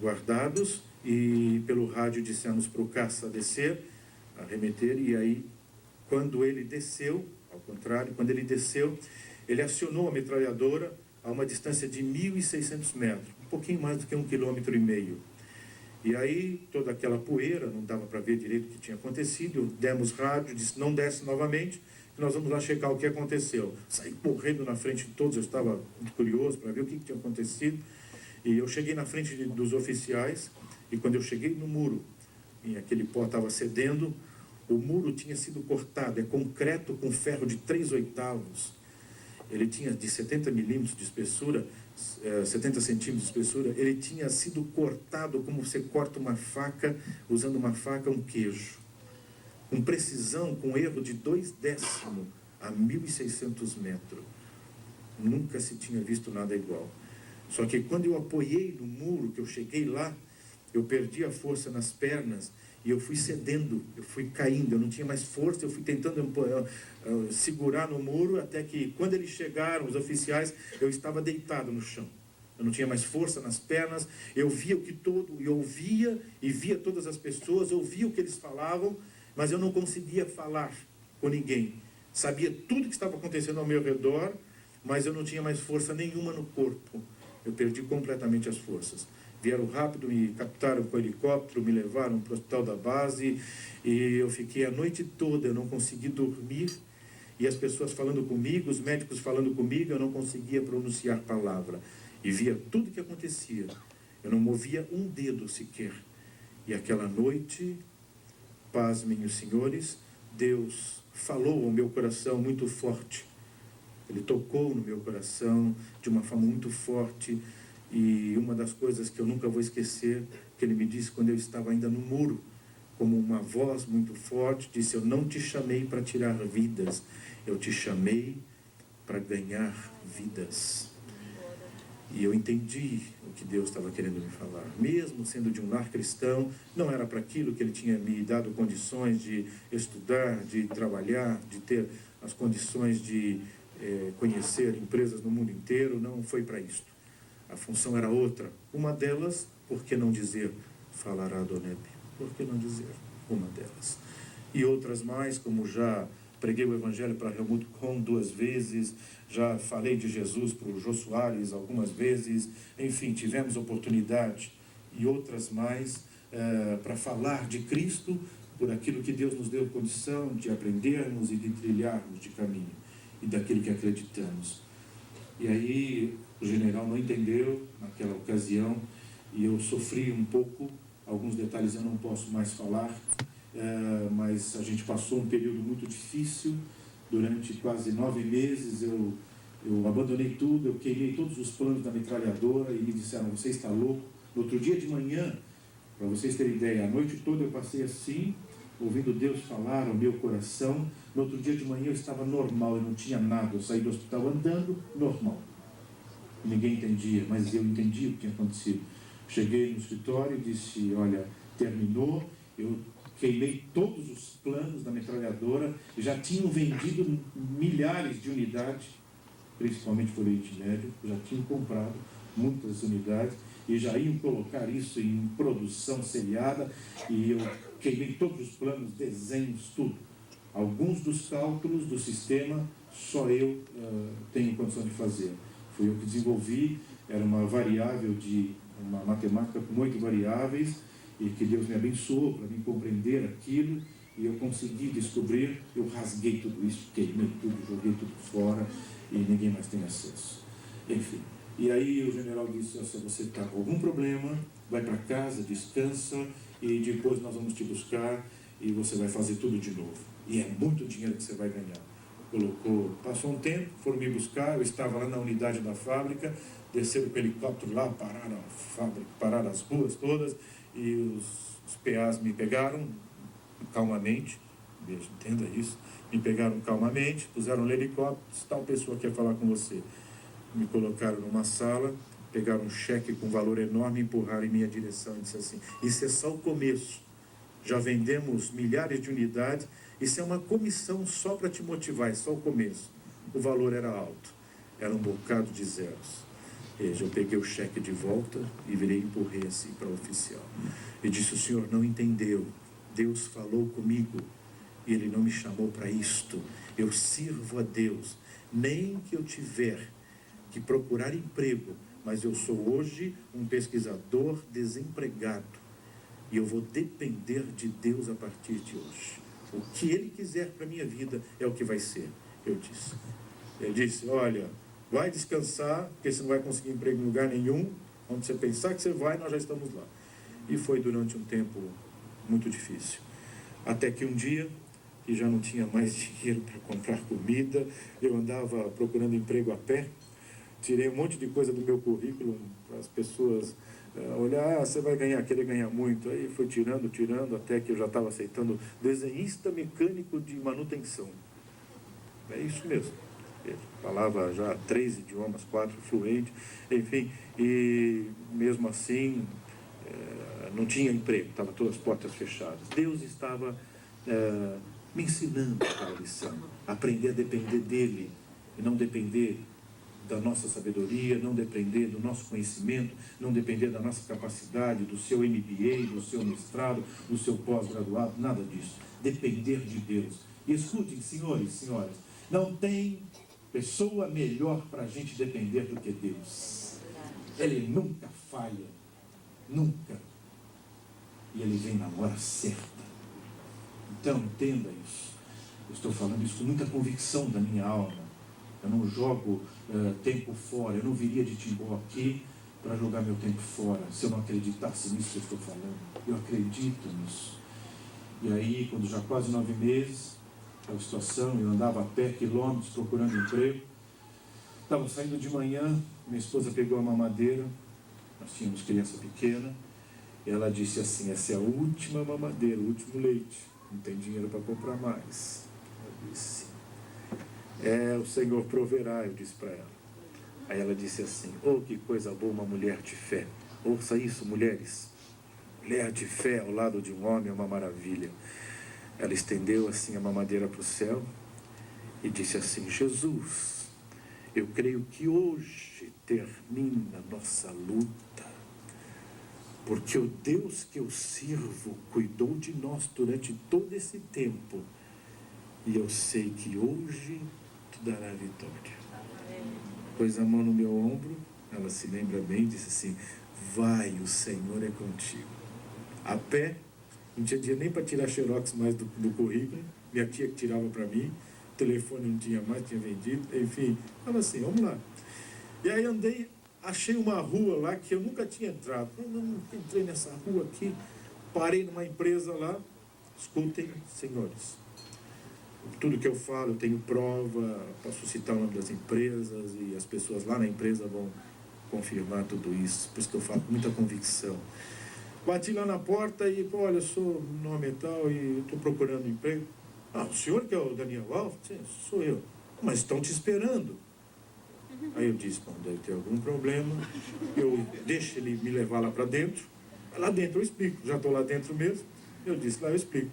guardados, e pelo rádio dissemos para o caça descer, arremeter, e aí, quando ele desceu, ao contrário, quando ele desceu, ele acionou a metralhadora a uma distância de 1.600 metros, um pouquinho mais do que 1,5 km. E aí, toda aquela poeira, não dava para ver direito o que tinha acontecido, demos rádio, disse, não desce novamente, que nós vamos lá checar o que aconteceu. Saí correndo na frente de todos, eu estava muito curioso para ver o que tinha acontecido, e eu cheguei na frente dos oficiais, e quando eu cheguei no muro, e aquele pó estava cedendo, o muro tinha sido cortado, é concreto com ferro de 3/8, ele tinha de 70 milímetros de espessura, 70 centímetros de espessura, ele tinha sido cortado como você corta uma faca, usando uma faca, um queijo. Com precisão, com erro de 2/10 a 1.600 metros. Nunca se tinha visto nada igual. Só que quando eu apoiei no muro, que eu cheguei lá, eu perdi a força nas pernas, e eu fui cedendo, eu fui caindo, eu não tinha mais força, eu fui tentando segurar no muro, até que quando eles chegaram, os oficiais, eu estava deitado no chão. Eu não tinha mais força nas pernas, eu via o que todo, eu ouvia e via todas as pessoas, eu ouvia o que eles falavam, mas eu não conseguia falar com ninguém. Sabia tudo que estava acontecendo ao meu redor, mas eu não tinha mais força nenhuma no corpo. Eu perdi completamente as forças. Vieram rápido, me captaram com o helicóptero, me levaram para o hospital da base, e eu fiquei a noite toda, eu não consegui dormir, e as pessoas falando comigo, os médicos falando comigo, eu não conseguia pronunciar palavra, e via tudo o que acontecia, eu não movia um dedo sequer. E aquela noite, pasmem os senhores, Deus falou ao meu coração muito forte, Ele tocou no meu coração de uma forma muito forte, e uma das coisas que eu nunca vou esquecer, que ele me disse quando eu estava ainda no muro, como uma voz muito forte, disse: eu não te chamei para tirar vidas, eu te chamei para ganhar vidas. E eu entendi o que Deus estava querendo me falar. Mesmo sendo de um lar cristão, não era para aquilo que Ele tinha me dado condições de estudar, de trabalhar, de ter as condições de conhecer empresas no mundo inteiro, não foi para isso. A função era outra. Uma delas, por que não dizer, falará Adonai? Por que não dizer? Uma delas. E outras mais, como já preguei o Evangelho para Helmut Kohn 2 vezes, já falei de Jesus para o Jô Soares algumas vezes, enfim, tivemos oportunidade, e outras mais, para falar de Cristo, por aquilo que Deus nos deu condição de aprendermos e de trilharmos de caminho, e daquilo que acreditamos. E aí o general não entendeu naquela ocasião, e eu sofri um pouco, alguns detalhes eu não posso mais falar, mas a gente passou um período muito difícil. Durante quase 9 meses eu abandonei tudo, eu queimei todos os planos da metralhadora, e me disseram: você está louco? No outro dia de manhã, para vocês terem ideia, a noite toda eu passei assim, ouvindo Deus falar ao meu coração. No outro dia de manhã eu estava normal, eu não tinha nada, eu saí do hospital andando normal. Ninguém entendia, mas eu entendi o que tinha acontecido. Cheguei no escritório e disse: olha, terminou, eu queimei todos os planos da metralhadora, já tinham vendido milhares de unidades, principalmente por Oriente Médio, já tinham comprado muitas unidades, e já iam colocar isso em produção seriada, e eu queimei todos os planos, desenhos, tudo. Alguns dos cálculos do sistema, só eu tenho condição de fazer. Fui eu que desenvolvi, era uma variável uma matemática com 8 variáveis, e que Deus me abençoou para me compreender aquilo, e eu consegui descobrir. Eu rasguei tudo isso, queimei tudo, joguei tudo fora, e ninguém mais tem acesso. Enfim, e aí o general disse: se você está com algum problema, vai para casa, descansa, e depois nós vamos te buscar, e você vai fazer tudo de novo. E é muito dinheiro que você vai ganhar. Passou um tempo, foram me buscar, eu estava lá na unidade da fábrica, desceram com o helicóptero lá, pararam a fábrica, pararam as ruas todas, e os PAs me pegaram calmamente, entenda isso, me pegaram calmamente, puseram no helicóptero: tal pessoa quer falar com você. Me colocaram numa sala, pegaram um cheque com valor enorme, empurraram em minha direção e disse assim: isso é só o começo, já vendemos milhares de unidades, isso é uma comissão só para te motivar, é só o começo. O valor era alto, era um bocado de zeros. Eu peguei o cheque de volta e virei e empurrei assim para o oficial. E disse: o senhor não entendeu, Deus falou comigo e Ele não me chamou para isto. Eu sirvo a Deus, nem que eu tiver que procurar emprego, mas eu sou hoje um pesquisador desempregado, e eu vou depender de Deus a partir de hoje. O que Ele quiser para a minha vida é o que vai ser, eu disse. Ele disse: olha, vai descansar, porque você não vai conseguir emprego em lugar nenhum. Onde você pensar que você vai, nós já estamos lá. E foi durante um tempo muito difícil. Até que um dia, que já não tinha mais dinheiro para comprar comida, eu andava procurando emprego a pé, tirei um monte de coisa do meu currículo para as pessoas olhar: você vai querer ganhar muito. Aí fui tirando, até que eu já estava aceitando desenhista mecânico de manutenção. É isso mesmo. Falava já 3 idiomas, 4 fluente, enfim, e mesmo assim não tinha emprego, estavam todas as portas fechadas. Deus estava me ensinando aquela lição, aprender a depender dEle, e não depender da nossa sabedoria, não depender do nosso conhecimento, não depender da nossa capacidade, do seu MBA, do seu mestrado, do seu pós-graduado, nada disso. Depender de Deus. E escutem, senhores e senhoras, não tem pessoa melhor para a gente depender do que Deus. Ele nunca falha, nunca. E Ele vem na hora certa. Então, entenda isso. Eu estou falando isso com muita convicção da minha alma. Eu não jogo tempo fora. Eu não viria de Timbó aqui para jogar meu tempo fora, se eu não acreditasse nisso que eu estou falando. Eu acredito nisso. E aí, quando já quase 9 meses, aquela situação, eu andava a pé quilômetros procurando emprego, Estava saindo de manhã, minha esposa pegou a mamadeira, nós tínhamos criança pequena, e ela disse assim: essa é a última mamadeira, o último leite, não tem dinheiro para comprar mais. Eu disse: o Senhor proverá, eu disse para ela. Aí ela disse assim: oh, que coisa boa uma mulher de fé. Ouça isso, mulheres, mulher de fé ao lado de um homem é uma maravilha. Ela estendeu assim a mamadeira para o céu e disse assim: Jesus, eu creio que hoje termina a nossa luta, porque o Deus que eu sirvo cuidou de nós durante todo esse tempo, e eu sei que hoje tu dará a vitória. Pôs a mão no meu ombro, ela se lembra bem, disse assim: vai, o Senhor é contigo. A pé, não tinha dia nem para tirar xerox mais do currículo, minha tia que tirava para mim, o telefone não tinha mais, tinha vendido, enfim, estava assim, vamos lá. E aí andei, achei uma rua lá que eu nunca tinha entrado. Não entrei nessa rua aqui, parei numa empresa lá. Escutem, senhores, tudo que eu falo eu tenho prova, posso citar o nome das empresas e as pessoas lá na empresa vão confirmar tudo isso, por isso que eu falo com muita convicção. Bati lá na porta e, pô, olha, eu sou nome e tal e estou procurando emprego. Ah, o senhor que é o Daniel Alves? Sim, sou eu. Mas estão te esperando. Aí eu disse: bom, deve ter algum problema, eu deixo ele me levar lá para dentro, lá dentro eu explico, já estou lá dentro mesmo. Eu disse: lá eu explico.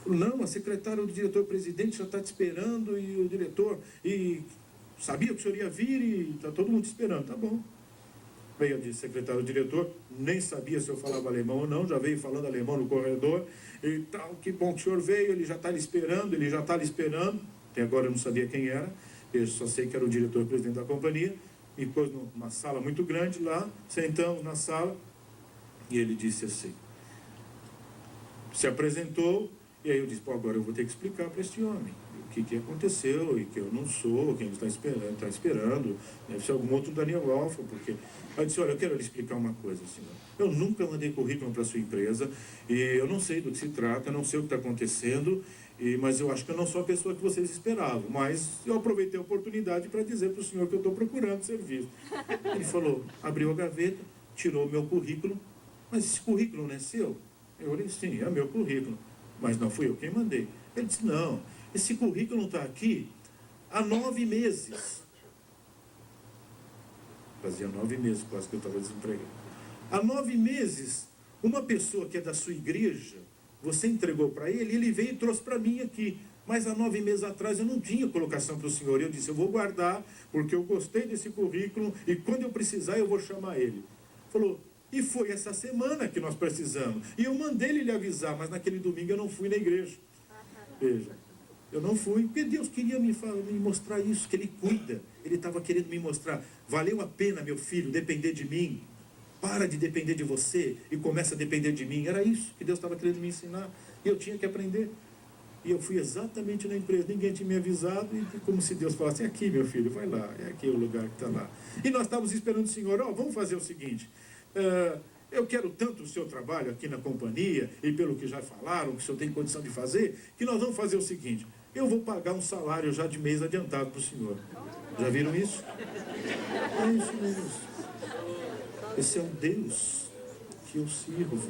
Falei: não, a secretária do diretor-presidente já está te esperando, e o diretor, e sabia que o senhor ia vir e está todo mundo te esperando. Tá bom. Veio a secretária do diretor, nem sabia se eu falava alemão ou não, já veio falando alemão no corredor, e tal, que bom que o senhor veio, ele já está lhe esperando, até agora eu não sabia quem era, eu só sei que era o diretor-presidente da companhia, me pôs numa sala muito grande lá, sentamos na sala, e ele disse assim, se apresentou, e aí eu disse: pô, agora eu vou ter que explicar para este homem o que aconteceu, e que eu não sou quem ele está esperando, deve ser algum outro Daniel Alfa, porque... Aí eu disse: olha, eu quero lhe explicar uma coisa, senhor. Eu nunca mandei currículo para a sua empresa, e eu não sei do que se trata, não sei o que está acontecendo, mas eu acho que eu não sou a pessoa que vocês esperavam, mas eu aproveitei a oportunidade para dizer para o senhor que eu estou procurando serviço. Ele falou, abriu a gaveta, tirou o meu currículo: mas esse currículo não é seu? Eu falei: sim, é meu currículo, mas não fui eu quem mandei. Ele disse: não, esse currículo está aqui há 9 meses. Fazia 9 meses quase que eu estava desempregado. Há 9 meses, uma pessoa que é da sua igreja, você entregou para ele, ele veio e trouxe para mim aqui. Mas há 9 meses atrás eu não tinha colocação para o senhor. Eu disse: eu vou guardar, porque eu gostei desse currículo, e quando eu precisar eu vou chamar ele. Falou: e foi essa semana que nós precisamos. E eu mandei ele lhe avisar, mas naquele domingo eu não fui na igreja. Veja, eu não fui, porque Deus queria me mostrar isso, que Ele cuida. Ele estava querendo me mostrar: valeu a pena, meu filho, depender de mim. Para de depender de você e começa a depender de mim. Era isso que Deus estava querendo me ensinar. E eu tinha que aprender. E eu fui exatamente na empresa, ninguém tinha me avisado, e como se Deus falasse: é aqui, meu filho, vai lá, é aqui o lugar que está lá. E nós estávamos esperando o senhor: vamos fazer o seguinte, eu quero tanto o seu trabalho aqui na companhia, e pelo que já falaram, que o senhor tem condição de fazer, que nós vamos fazer o seguinte: eu vou pagar um salário já de mês adiantado para o senhor. Já viram isso? É isso mesmo. Esse é o Deus que eu sirvo,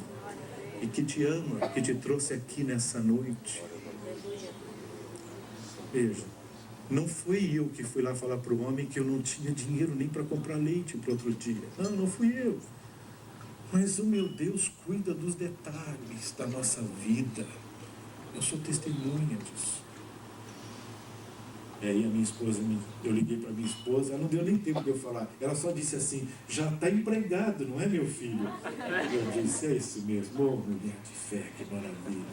e que te ama, que te trouxe aqui nessa noite. Veja, não fui eu que fui lá falar para o homem que eu não tinha dinheiro nem para comprar leite para outro dia. Não fui eu. Mas o meu Deus cuida dos detalhes da nossa vida. Eu sou testemunha disso. E aí a minha esposa, eu liguei para minha esposa, ela não deu nem tempo de eu falar. Ela só disse assim: já está empregado, não é, meu filho? Eu disse: é isso mesmo. Oh, mulher de fé, que maravilha.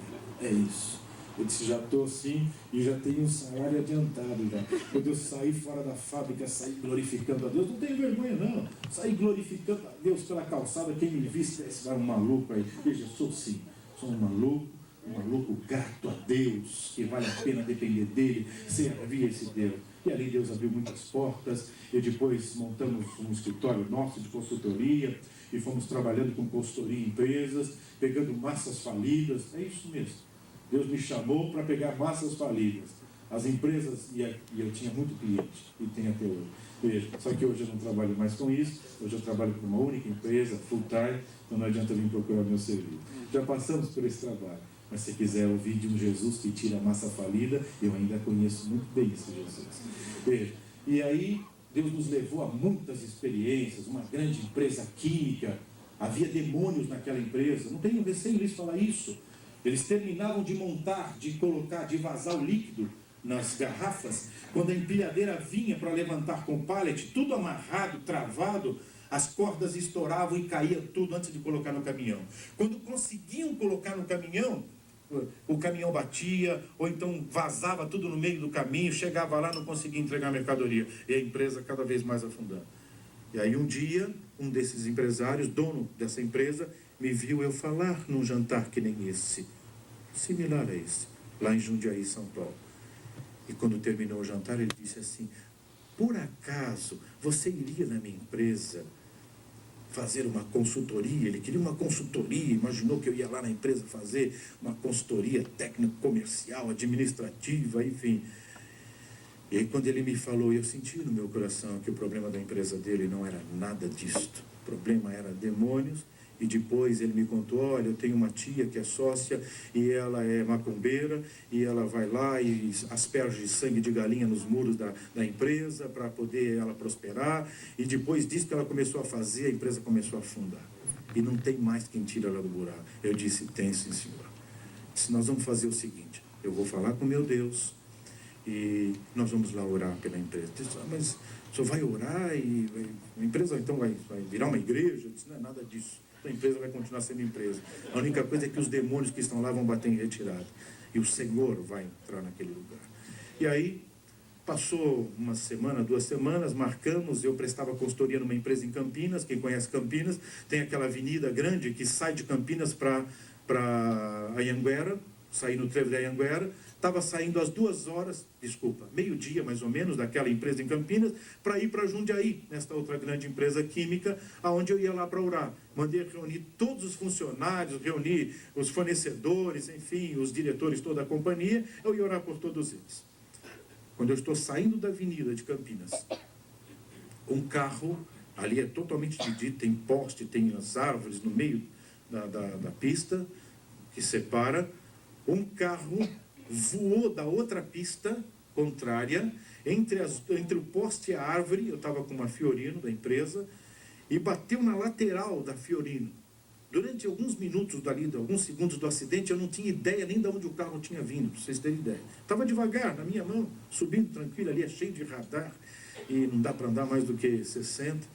É isso. Eu disse: já estou assim e já tenho um salário adiantado já. Quando eu sair fora da fábrica, sair glorificando a Deus, não tenho vergonha não. Sair glorificando a Deus pela calçada, quem me visse, esse um maluco aí. Veja, eu sou sim, sou um maluco grato a Deus, que vale a pena depender dele, servir esse Deus. E ali Deus abriu muitas portas, e depois montamos um escritório nosso de consultoria, e fomos trabalhando com consultoria em empresas, pegando massas falidas. É isso mesmo. Deus me chamou para pegar massas falidas. As empresas, e eu tinha muito cliente, e tenho até hoje. Veja, só que hoje eu não trabalho mais com isso, hoje eu trabalho com uma única empresa, full time, então não adianta vir procurar meu serviço. Já passamos por esse trabalho, mas se quiser ouvir de um Jesus que tira a massa falida, eu ainda conheço muito bem esse Jesus. Veja, e aí Deus nos levou a muitas experiências, uma grande empresa química, havia demônios naquela empresa, não tenho receio de falar isso. Eles terminavam de montar, de colocar, de vazar o líquido nas garrafas, quando a empilhadeira vinha para levantar com o pallet, tudo amarrado, travado, as cordas estouravam e caía tudo antes de colocar no caminhão. Quando conseguiam colocar no caminhão, o caminhão batia, ou então vazava tudo no meio do caminho, chegava lá, não conseguia entregar a mercadoria, e a empresa cada vez mais afundando. E aí um dia, um desses empresários, dono dessa empresa, me viu eu falar num jantar que nem esse, similar a esse, lá em Jundiaí, São Paulo. E quando terminou o jantar, ele disse assim: por acaso você iria na minha empresa fazer uma consultoria? Ele queria uma consultoria, imaginou que eu ia lá na empresa fazer uma consultoria técnico-comercial, administrativa, enfim. E aí quando ele me falou, eu senti no meu coração que o problema da empresa dele não era nada disto. O problema era demônios. E depois ele me contou: olha, eu tenho uma tia que é sócia e ela é macumbeira e ela vai lá e asperge sangue de galinha nos muros da empresa para poder ela prosperar. E depois disso que ela começou a fazer, a empresa começou a afundar. E não tem mais quem tira ela do buraco. Eu disse: tem sim, senhor. Disse: nós vamos fazer o seguinte, eu vou falar com meu Deus e nós vamos lá orar pela empresa. Eu disse: mas o senhor vai orar e a empresa então vai virar uma igreja? Eu disse: não é nada disso. A empresa vai continuar sendo empresa. A única coisa é que os demônios que estão lá vão bater em retirada. E o Senhor vai entrar naquele lugar. E aí, passou uma semana, 2 semanas, marcamos, eu prestava consultoria numa empresa em Campinas. Quem conhece Campinas, tem aquela avenida grande que sai de Campinas para Anhanguera, sair no trevo de Anhanguera. Estava saindo às 2 horas, meio-dia mais ou menos, daquela empresa em Campinas, para ir para Jundiaí, nesta outra grande empresa química, aonde eu ia lá para orar. Mandei reunir todos os funcionários, reunir os fornecedores, enfim, os diretores, toda a companhia, eu ia orar por todos eles. Quando eu estou saindo da avenida de Campinas, um carro, ali é totalmente dividido, tem poste, tem as árvores no meio da pista, que separa, um carro voou da outra pista contrária, entre o poste e a árvore. Eu estava com uma Fiorino da empresa, e bateu na lateral da Fiorino. Durante alguns minutos dali, alguns segundos do acidente, eu não tinha ideia nem de onde o carro tinha vindo, para vocês terem ideia. Estava devagar, na minha mão, subindo tranquilo, ali é cheio de radar, e não dá para andar mais do que 60,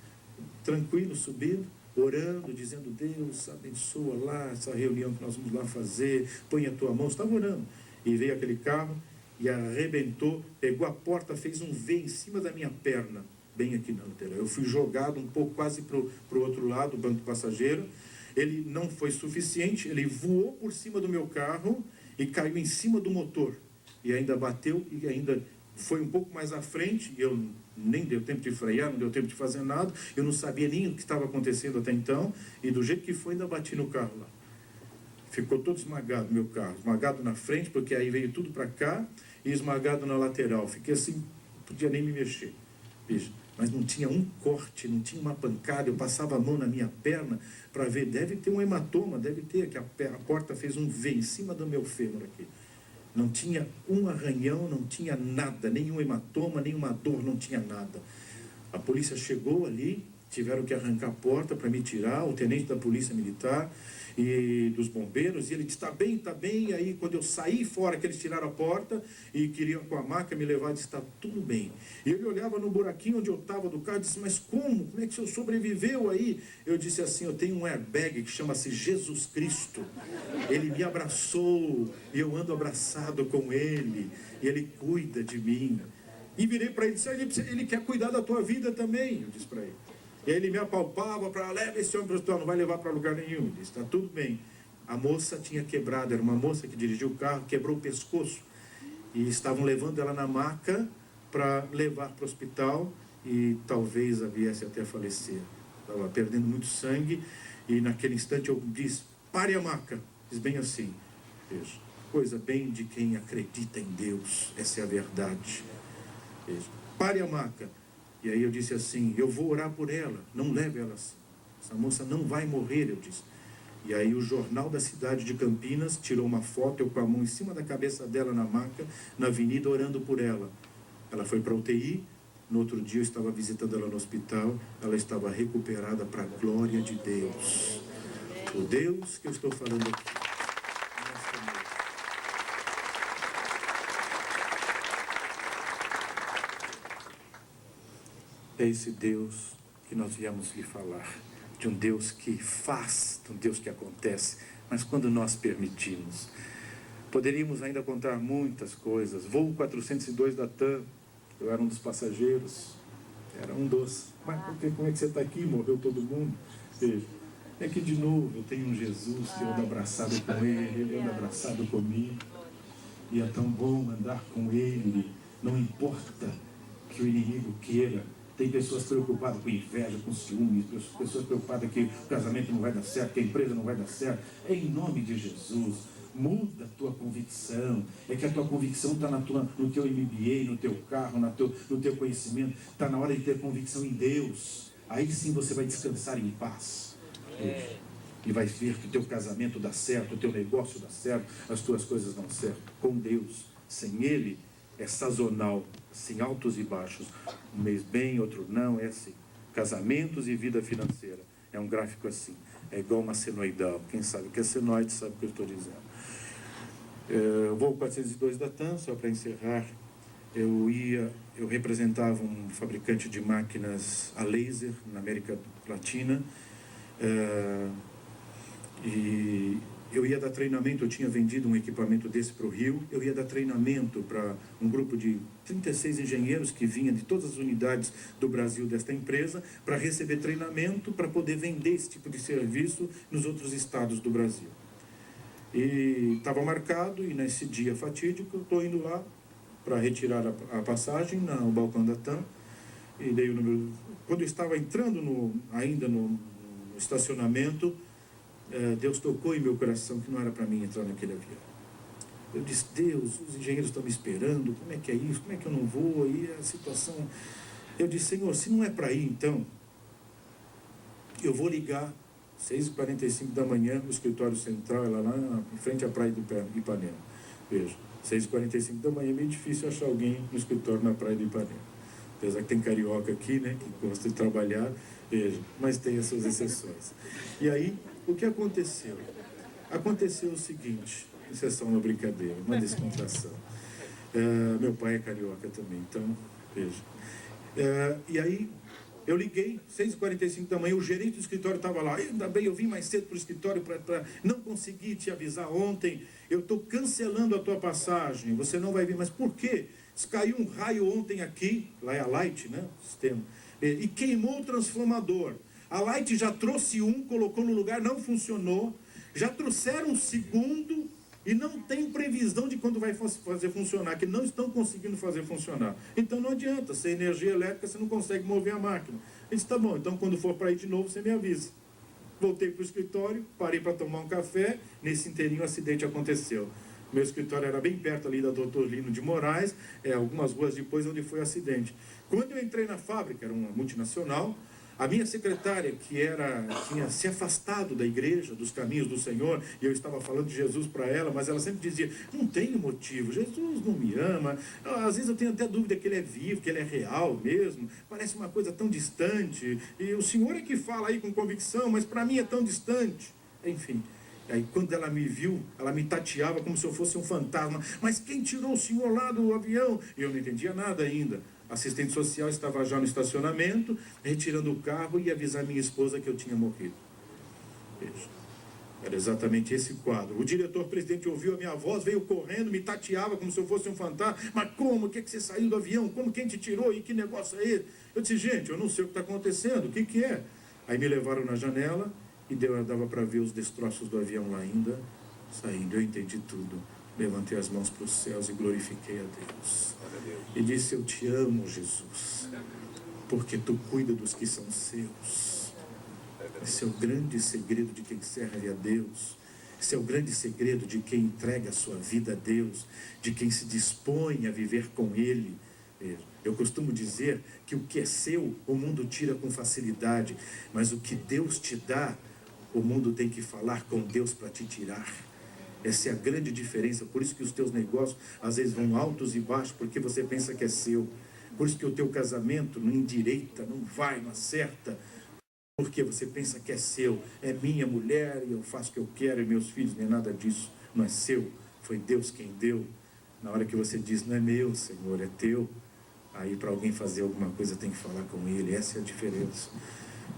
tranquilo, subindo, orando, dizendo: Deus, abençoa lá essa reunião que nós vamos lá fazer, põe a tua mão. Estava orando. E veio aquele carro e arrebentou, pegou a porta, fez um V em cima da minha perna, bem aqui na lateral. Eu fui jogado um pouco quase para o outro lado, o banco passageiro. Ele não foi suficiente, ele voou por cima do meu carro e caiu em cima do motor. E ainda bateu e ainda foi um pouco mais à frente, e eu nem deu tempo de frear, não deu tempo de fazer nada, eu não sabia nem o que estava acontecendo até então, e do jeito que foi, ainda bati no carro lá. Ficou todo esmagado meu carro, esmagado na frente, porque aí veio tudo para cá, e esmagado na lateral. Fiquei assim, não podia nem me mexer. Veja, mas não tinha um corte, não tinha uma pancada. Eu passava a mão na minha perna para ver, deve ter um hematoma, deve ter, que a porta fez um V em cima do meu fêmur aqui. Não tinha um arranhão, não tinha nada, nenhum hematoma, nenhuma dor, não tinha nada. A polícia chegou ali, tiveram que arrancar a porta para me tirar, o tenente da polícia militar e dos bombeiros, e ele disse: está bem, está bem. E aí quando eu saí fora, que eles tiraram a porta e queriam com a maca me levar, disse: está tudo bem. E ele olhava no buraquinho onde eu estava do carro e disse: mas como é que o senhor sobreviveu aí? Eu disse assim: eu tenho um airbag que chama-se Jesus Cristo, ele me abraçou e eu ando abraçado com ele, e ele cuida de mim. E virei para ele e disse: ele quer cuidar da tua vida também. Eu disse para ele. E aí ele me apalpava para: leva esse homem para o hospital, não vai levar para lugar nenhum. Ele disse: está tudo bem. A moça tinha quebrado, era uma moça que dirigiu o carro, quebrou o pescoço. E estavam levando ela na maca para levar para o hospital, e talvez a viesse até a falecer. Estava perdendo muito sangue, e naquele instante eu disse: pare a maca. Diz bem assim, veja. coisa bem de quem acredita em Deus. Essa é a verdade. Pare a maca. E aí eu disse assim, eu vou orar por ela, não leve ela assim. Essa moça não vai morrer, eu disse. E aí o jornal da cidade de Campinas tirou uma foto, eu com a mão em cima da cabeça dela na maca, na avenida, orando por ela. Ela foi para a UTI, no outro dia eu estava visitando ela no hospital, ela estava recuperada para a glória de Deus. O Deus que eu estou falando aqui. É esse Deus que nós viemos lhe falar, de um Deus que faz, de um Deus que acontece, mas quando nós permitimos. Poderíamos ainda contar muitas coisas. Voo 402 da TAM, eu era um dos passageiros, era um dos. Mas como é que você está aqui? Morreu todo mundo? Veja, é que de novo eu tenho um Jesus que eu ando abraçado com ele anda abraçado comigo, e é tão bom andar com ele, não importa que o inimigo queira. Tem pessoas preocupadas com inveja, com ciúmes, pessoas preocupadas que o casamento não vai dar certo, que a empresa não vai dar certo. Em nome de Jesus, muda a tua convicção. É que a tua convicção está no teu MBA, no teu carro, no teu conhecimento. Está na hora de ter convicção em Deus. Aí sim você vai descansar em paz. E vai ver que o teu casamento dá certo, o teu negócio dá certo, as tuas coisas dão certo. Com Deus, sem Ele, é sazonal, assim, altos e baixos. Um mês bem, outro não, é assim. Casamentos e vida financeira. É um gráfico assim. É igual uma senoidal. Quem sabe que é senoide sabe o que eu estou dizendo. Voo 402 da TAM, só para encerrar. Eu representava um fabricante de máquinas a laser na América Latina. E eu ia dar treinamento, eu tinha vendido um equipamento desse para o Rio, eu ia dar treinamento para um grupo de 36 engenheiros que vinha de todas as unidades do Brasil desta empresa, para receber treinamento, para poder vender esse tipo de serviço nos outros estados do Brasil. E estava marcado, e nesse dia fatídico, eu estou indo lá para retirar a passagem no balcão da TAM, e dei o número. Quando eu estava entrando ainda no estacionamento, Deus tocou em meu coração que não era para mim entrar naquele avião. Eu disse, Deus, os engenheiros estão me esperando, como é que é isso? Como é que eu não vou? Aí a situação... Eu disse, Senhor, se não é para ir, então, eu vou ligar 6h45 da manhã no escritório central, lá em frente à praia do Ipanema. Veja, 6h45 da manhã é meio difícil achar alguém no escritório na praia do Ipanema. Apesar que tem carioca aqui, né, que gosta de trabalhar, veja, mas tem as suas exceções. E aí, o que aconteceu? Aconteceu o seguinte, isso é só uma brincadeira, uma descontração. Meu pai é carioca também, então, veja. E aí, eu liguei, 6h45 da manhã, o gerente do escritório estava lá. Ainda bem, eu vim mais cedo para o escritório, não consegui te avisar ontem, eu estou cancelando a tua passagem, você não vai vir. Mas por quê? Caiu um raio ontem aqui, lá é a Light, né, o sistema, e queimou o transformador. A Light já trouxe um, colocou no lugar, não funcionou. Já trouxeram um segundo e não tem previsão de quando vai fazer funcionar, que não estão conseguindo fazer funcionar. Então não adianta, sem energia elétrica você não consegue mover a máquina. Eu disse, tá bom, então quando for para ir de novo você me avisa. Voltei para o escritório, parei para tomar um café, nesse inteirinho o acidente aconteceu. Meu escritório era bem perto ali da Dr. Lino de Moraes, algumas ruas depois onde foi o acidente. Quando eu entrei na fábrica, era uma multinacional, a minha secretária, que tinha se afastado da igreja, dos caminhos do Senhor, e eu estava falando de Jesus para ela, mas ela sempre dizia, não tenho motivo, Jesus não me ama, às vezes eu tenho até dúvida que ele é vivo, que ele é real mesmo, parece uma coisa tão distante, e o Senhor é que fala aí com convicção, mas para mim é tão distante. Enfim, aí quando ela me viu, ela me tateava como se eu fosse um fantasma, mas quem tirou o senhor lá do avião? E eu não entendia nada ainda. A assistente social estava já no estacionamento, retirando o carro e avisar minha esposa que eu tinha morrido. Veja, era exatamente esse quadro. O diretor-presidente ouviu a minha voz, veio correndo, me tateava como se eu fosse um fantasma. Mas como? O que é que você saiu do avião? Como? Quem te tirou? E que negócio é esse? Eu disse, gente, eu não sei o que está acontecendo, o que é? Aí me levaram na janela e dava para ver os destroços do avião lá ainda, saindo. Eu entendi tudo. Levantei as mãos para os céus e glorifiquei a Deus. E disse, eu te amo, Jesus, porque tu cuida dos que são seus. Esse é o grande segredo de quem serve a Deus. Esse é o grande segredo de quem entrega a sua vida a Deus, de quem se dispõe a viver com Ele. Eu costumo dizer que o que é seu, o mundo tira com facilidade, mas o que Deus te dá, o mundo tem que falar com Deus para te tirar. Essa é a grande diferença. Por isso que os teus negócios às vezes vão altos e baixos, porque você pensa que é seu. Por isso que o teu casamento não endireita, não vai, não acerta, porque você pensa que é seu. É minha mulher e eu faço o que eu quero, e meus filhos, nem nada disso. Não é seu, foi Deus quem deu. Na hora que você diz, não é meu, Senhor, é teu, aí para alguém fazer alguma coisa tem que falar com Ele. Essa é a diferença.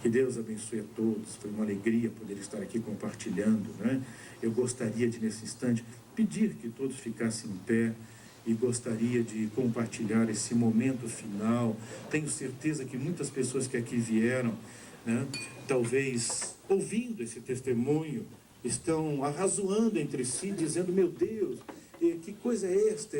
Que Deus abençoe a todos. Foi uma alegria poder estar aqui compartilhando, né? Eu gostaria de, nesse instante, pedir que todos ficassem em pé e gostaria de compartilhar esse momento final. Tenho certeza que muitas pessoas que aqui vieram, né, talvez ouvindo esse testemunho, estão arrazoando entre si, dizendo, meu Deus, que coisa é esta?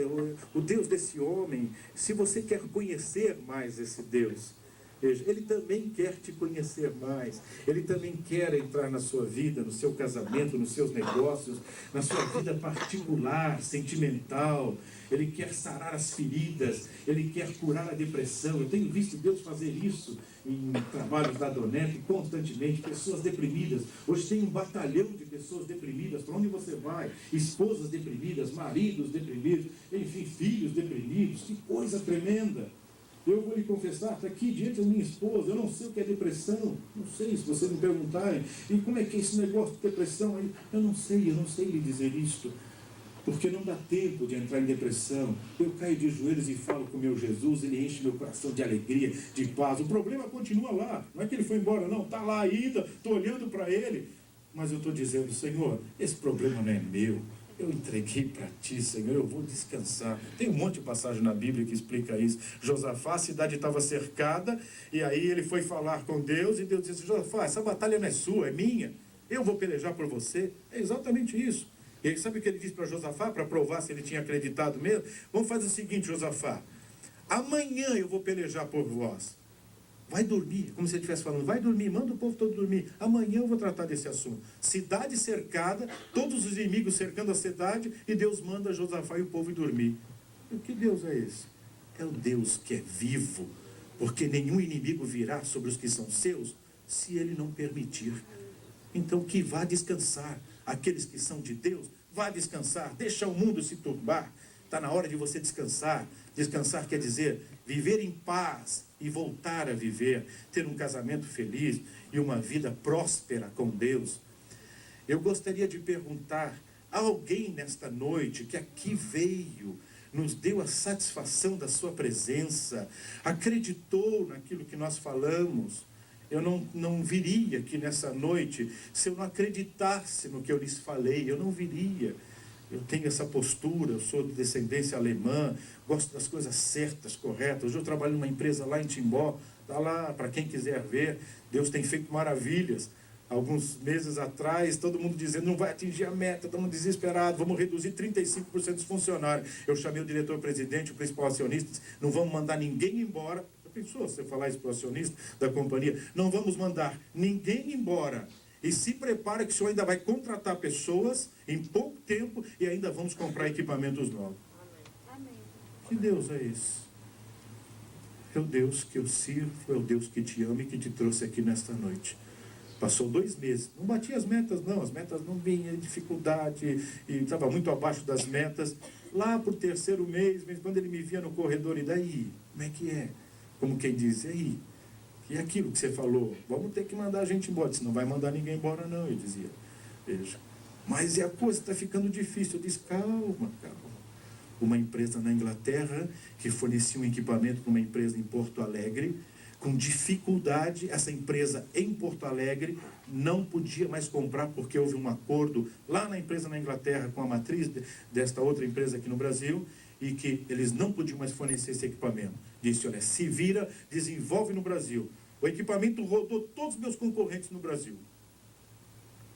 O Deus desse homem. Se você quer conhecer mais esse Deus, Ele também quer te conhecer mais. Ele também quer entrar na sua vida, no seu casamento, nos seus negócios, na sua vida particular, sentimental. Ele quer sarar as feridas. Ele quer curar a depressão. Eu tenho visto Deus fazer isso em trabalhos da Donep constantemente. Pessoas deprimidas. Hoje tem um batalhão de pessoas deprimidas. Para onde você vai? Esposas deprimidas, maridos deprimidos, enfim, filhos deprimidos. Que coisa tremenda! Eu vou lhe confessar, está aqui diante da minha esposa, eu não sei o que é depressão, não sei, se vocês me perguntarem, e como é que é esse negócio de depressão aí? Eu não sei lhe dizer isto, porque não dá tempo de entrar em depressão. Eu caio de joelhos e falo com o meu Jesus, Ele enche meu coração de alegria, de paz. O problema continua lá, não é que Ele foi embora não, está lá ainda, estou olhando para Ele, mas eu estou dizendo, Senhor, esse problema não é meu. Eu entreguei para ti, Senhor, eu vou descansar. Tem um monte de passagem na Bíblia que explica isso. Josafá, a cidade estava cercada, e aí ele foi falar com Deus, e Deus disse, Josafá, essa batalha não é sua, é minha. Eu vou pelejar por você. É exatamente isso. E aí, sabe o que ele disse para Josafá, para provar se ele tinha acreditado mesmo? Vamos fazer o seguinte, Josafá, amanhã eu vou pelejar por vós. Vai dormir, como se ele estivesse falando, vai dormir, manda o povo todo dormir. Amanhã eu vou tratar desse assunto. Cidade cercada, todos os inimigos cercando a cidade, e Deus manda Josafá e o povo ir dormir. E que Deus é esse? É o Deus que é vivo, porque nenhum inimigo virá sobre os que são seus, se Ele não permitir. Então que vá descansar. Aqueles que são de Deus, vá descansar, deixa o mundo se turbar. Está na hora de você descansar. Descansar quer dizer viver em paz e voltar a viver, ter um casamento feliz e uma vida próspera com Deus. Eu gostaria de perguntar a alguém nesta noite que aqui veio, nos deu a satisfação da sua presença, acreditou naquilo que nós falamos. Eu não viria aqui nessa noite se eu não acreditasse no que eu lhes falei, eu não viria. Eu tenho essa postura, eu sou de descendência alemã, gosto das coisas certas, corretas. Hoje eu trabalho numa empresa lá em Timbó, está lá para quem quiser ver, Deus tem feito maravilhas. Alguns meses atrás, todo mundo dizendo, não vai atingir a meta, estamos desesperados, vamos reduzir 35% dos funcionários. Eu chamei o diretor-presidente, o principal acionista, disse, não vamos mandar ninguém embora. Já pensou você falar isso para o acionista da companhia? Não vamos mandar ninguém embora. E se prepara que o senhor ainda vai contratar pessoas em pouco tempo e ainda vamos comprar equipamentos novos. Amém. Que Deus é esse? É o Deus que eu sirvo, é o Deus que te ama e que te trouxe aqui nesta noite. Passou 2 meses, não bati as metas não, as metas não vinham, dificuldade, e estava muito abaixo das metas. Lá para o 3º mês, quando ele me via no corredor, e daí? Como é que é? Como quem diz, e aí? E aquilo que você falou, vamos ter que mandar a gente embora. Disse, não vai mandar ninguém embora não, eu dizia. Veja. Mas a coisa está ficando difícil. Eu disse, calma. Uma empresa na Inglaterra, que fornecia um equipamento para uma empresa em Porto Alegre, com dificuldade, essa empresa em Porto Alegre não podia mais comprar, porque houve um acordo lá na empresa na Inglaterra com a matriz desta outra empresa aqui no Brasil, e que eles não podiam mais fornecer esse equipamento. Disse, olha, se vira, desenvolve no Brasil. O equipamento rodou todos os meus concorrentes no Brasil.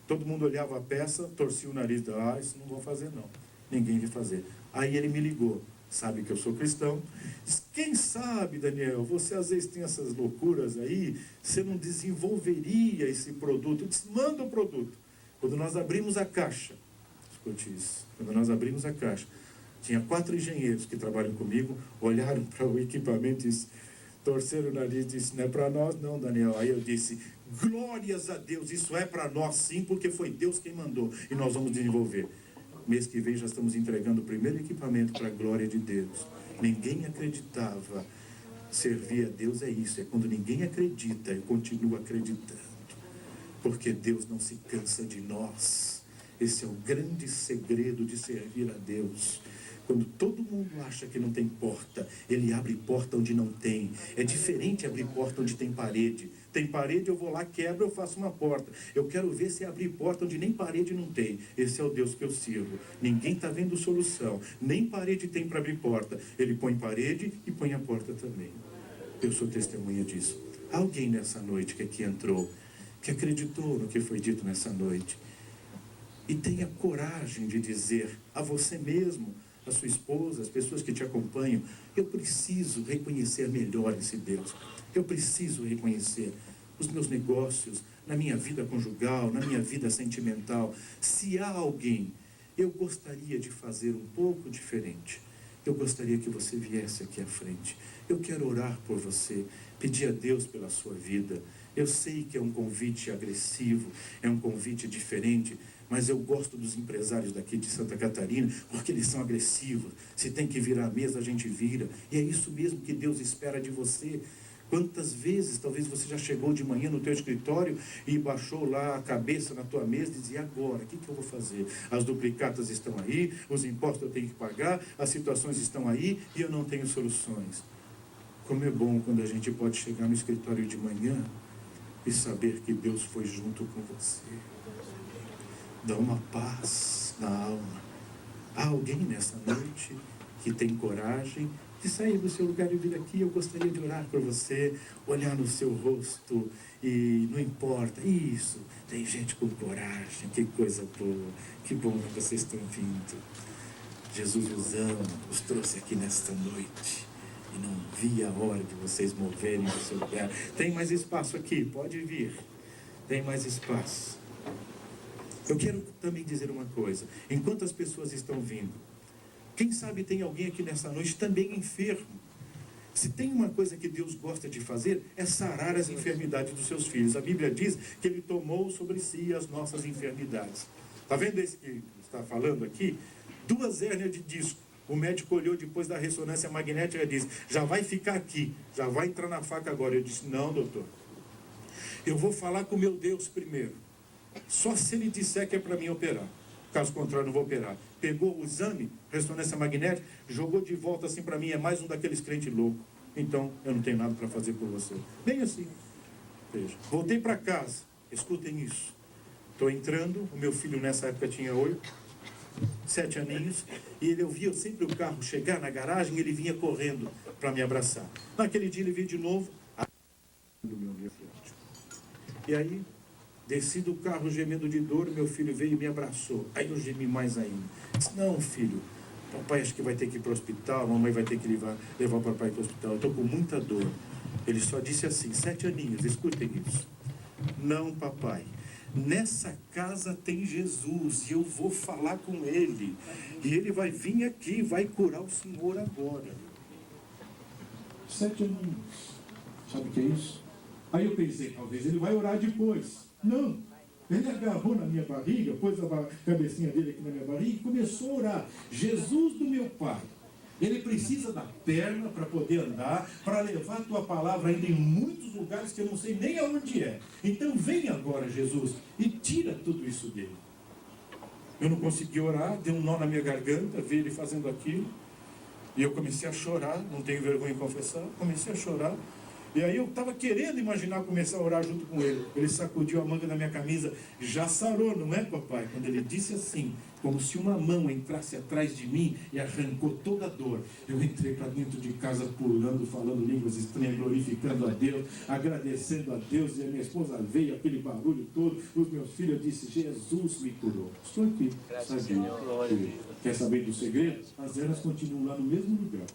Todo mundo olhava a peça, torcia o nariz, isso não vou fazer não. Ninguém vai fazer. Aí ele me ligou, sabe que eu sou cristão. Diz, quem sabe, Daniel, você às vezes tem essas loucuras aí, você não desenvolveria esse produto. Eu disse, manda o produto. Quando nós abrimos a caixa, escute isso, quando nós abrimos a caixa, tinha 4 engenheiros que trabalham comigo, olharam para o equipamento e torceram o nariz e disse, não é para nós não, Daniel. Aí eu disse, glórias a Deus, isso é para nós sim, porque foi Deus quem mandou e nós vamos desenvolver. Mês que vem já estamos entregando o primeiro equipamento para a glória de Deus. Ninguém acreditava. Servir a Deus é isso, é quando ninguém acredita, eu continuo acreditando. Porque Deus não se cansa de nós. Esse é o grande segredo de servir a Deus. Quando todo mundo acha que não tem porta, Ele abre porta onde não tem. É diferente abrir porta onde tem parede. Tem parede, eu vou lá, quebro, eu faço uma porta. Eu quero ver se abrir porta onde nem parede não tem. Esse é o Deus que eu sirvo. Ninguém está vendo solução. Nem parede tem para abrir porta. Ele põe parede e põe a porta também. Eu sou testemunha disso. Alguém nessa noite que aqui entrou, que acreditou no que foi dito nessa noite, e tenha coragem de dizer a você mesmo, a sua esposa, as pessoas que te acompanham, eu preciso reconhecer melhor esse Deus. Eu preciso reconhecer os meus negócios, na minha vida conjugal, na minha vida sentimental. Se há alguém, eu gostaria de fazer um pouco diferente. Eu gostaria que você viesse aqui à frente. Eu quero orar por você, pedir a Deus pela sua vida. Eu sei que é um convite agressivo, é um convite diferente, mas eu gosto dos empresários daqui de Santa Catarina, porque eles são agressivos. Se tem que virar a mesa, a gente vira. E é isso mesmo que Deus espera de você. Quantas vezes, talvez você já chegou de manhã no teu escritório e baixou lá a cabeça na tua mesa e dizia, agora, o que eu vou fazer? As duplicatas estão aí, os impostos eu tenho que pagar, as situações estão aí e eu não tenho soluções. Como é bom quando a gente pode chegar no escritório de manhã e saber que Deus foi junto com você. Dá uma paz na alma. Há alguém nessa noite que tem coragem de sair do seu lugar e vir aqui? Eu gostaria de orar por você, olhar no seu rosto e não importa. Isso, tem gente com coragem, que coisa boa, que bom que vocês estão vindo. Jesus os ama, os trouxe aqui nesta noite e não vi a hora de vocês moverem do seu lugar. Tem mais espaço aqui, pode vir. Tem mais espaço. Eu quero também dizer uma coisa, enquanto as pessoas estão vindo, quem sabe tem alguém aqui nessa noite também enfermo. Se tem uma coisa que Deus gosta de fazer, é sarar as enfermidades dos seus filhos. A Bíblia diz que Ele tomou sobre si as nossas enfermidades. Está vendo esse que está falando aqui? 2 hérnias de disco. O médico olhou depois da ressonância magnética e disse, já vai ficar aqui, já vai entrar na faca agora. Eu disse, não, doutor. Eu vou falar com o meu Deus primeiro. Só se ele disser que é para mim operar. Caso contrário, não vou operar. Pegou o exame, ressonância magnética, jogou de volta assim para mim, é mais um daqueles crentes loucos. Então, eu não tenho nada para fazer por você. Bem assim. Veja. Voltei para casa. Escutem isso. Estou entrando, o meu filho nessa época tinha 7 aninhos, e ele ouvia sempre o carro chegar na garagem, e ele vinha correndo para me abraçar. Naquele dia ele veio de novo, e aí desci do carro gemendo de dor, meu filho veio e me abraçou. Aí eu gemi mais ainda. Disse, não, filho, papai acho que vai ter que ir para o hospital, mamãe vai ter que levar o papai para o hospital. Eu estou com muita dor. Ele só disse assim, 7 aninhos, escutem isso. Não, papai, nessa casa tem Jesus e eu vou falar com Ele. E Ele vai vir aqui, vai curar o senhor agora. 7 aninhos. Sabe o que é isso? Aí eu pensei, talvez ele vai orar depois. Não, ele agarrou na minha barriga, pôs a cabecinha dele aqui na minha barriga e começou a orar. Jesus do meu Pai, Ele precisa da perna para poder andar, para levar a tua palavra ainda em muitos lugares que eu não sei nem aonde é. Então vem agora, Jesus, e tira tudo isso dele. Eu não consegui orar, deu um nó na minha garganta, vi ele fazendo aquilo, e eu comecei a chorar, não tenho vergonha de confessar, comecei a chorar. E aí eu estava querendo imaginar começar a orar junto com ele. Ele sacudiu a manga da minha camisa, já sarou, não é, papai? Quando ele disse assim, como se uma mão entrasse atrás de mim e arrancou toda a dor. Eu entrei para dentro de casa pulando, falando línguas estranhas, glorificando a Deus, agradecendo a Deus. E a minha esposa veio, aquele barulho todo. Os meus filhos, eu disse, Jesus me curou. Estou aqui, sabe? Quer saber do segredo? As ervas continuam lá no mesmo lugar.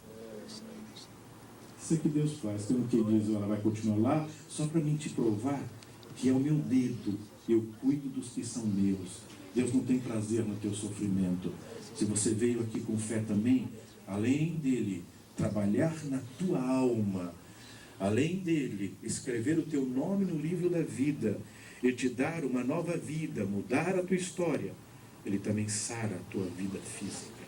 Isso é que Deus faz. Tem um que diz, ela vai continuar lá, só para mim te provar que é o meu dedo eu cuido dos que são meus. Deus não tem prazer no teu sofrimento. Se você veio aqui com fé também, além dele trabalhar na tua alma, além dele escrever o teu nome no livro da vida e te dar uma nova vida, mudar a tua história, ele também sara a tua vida física.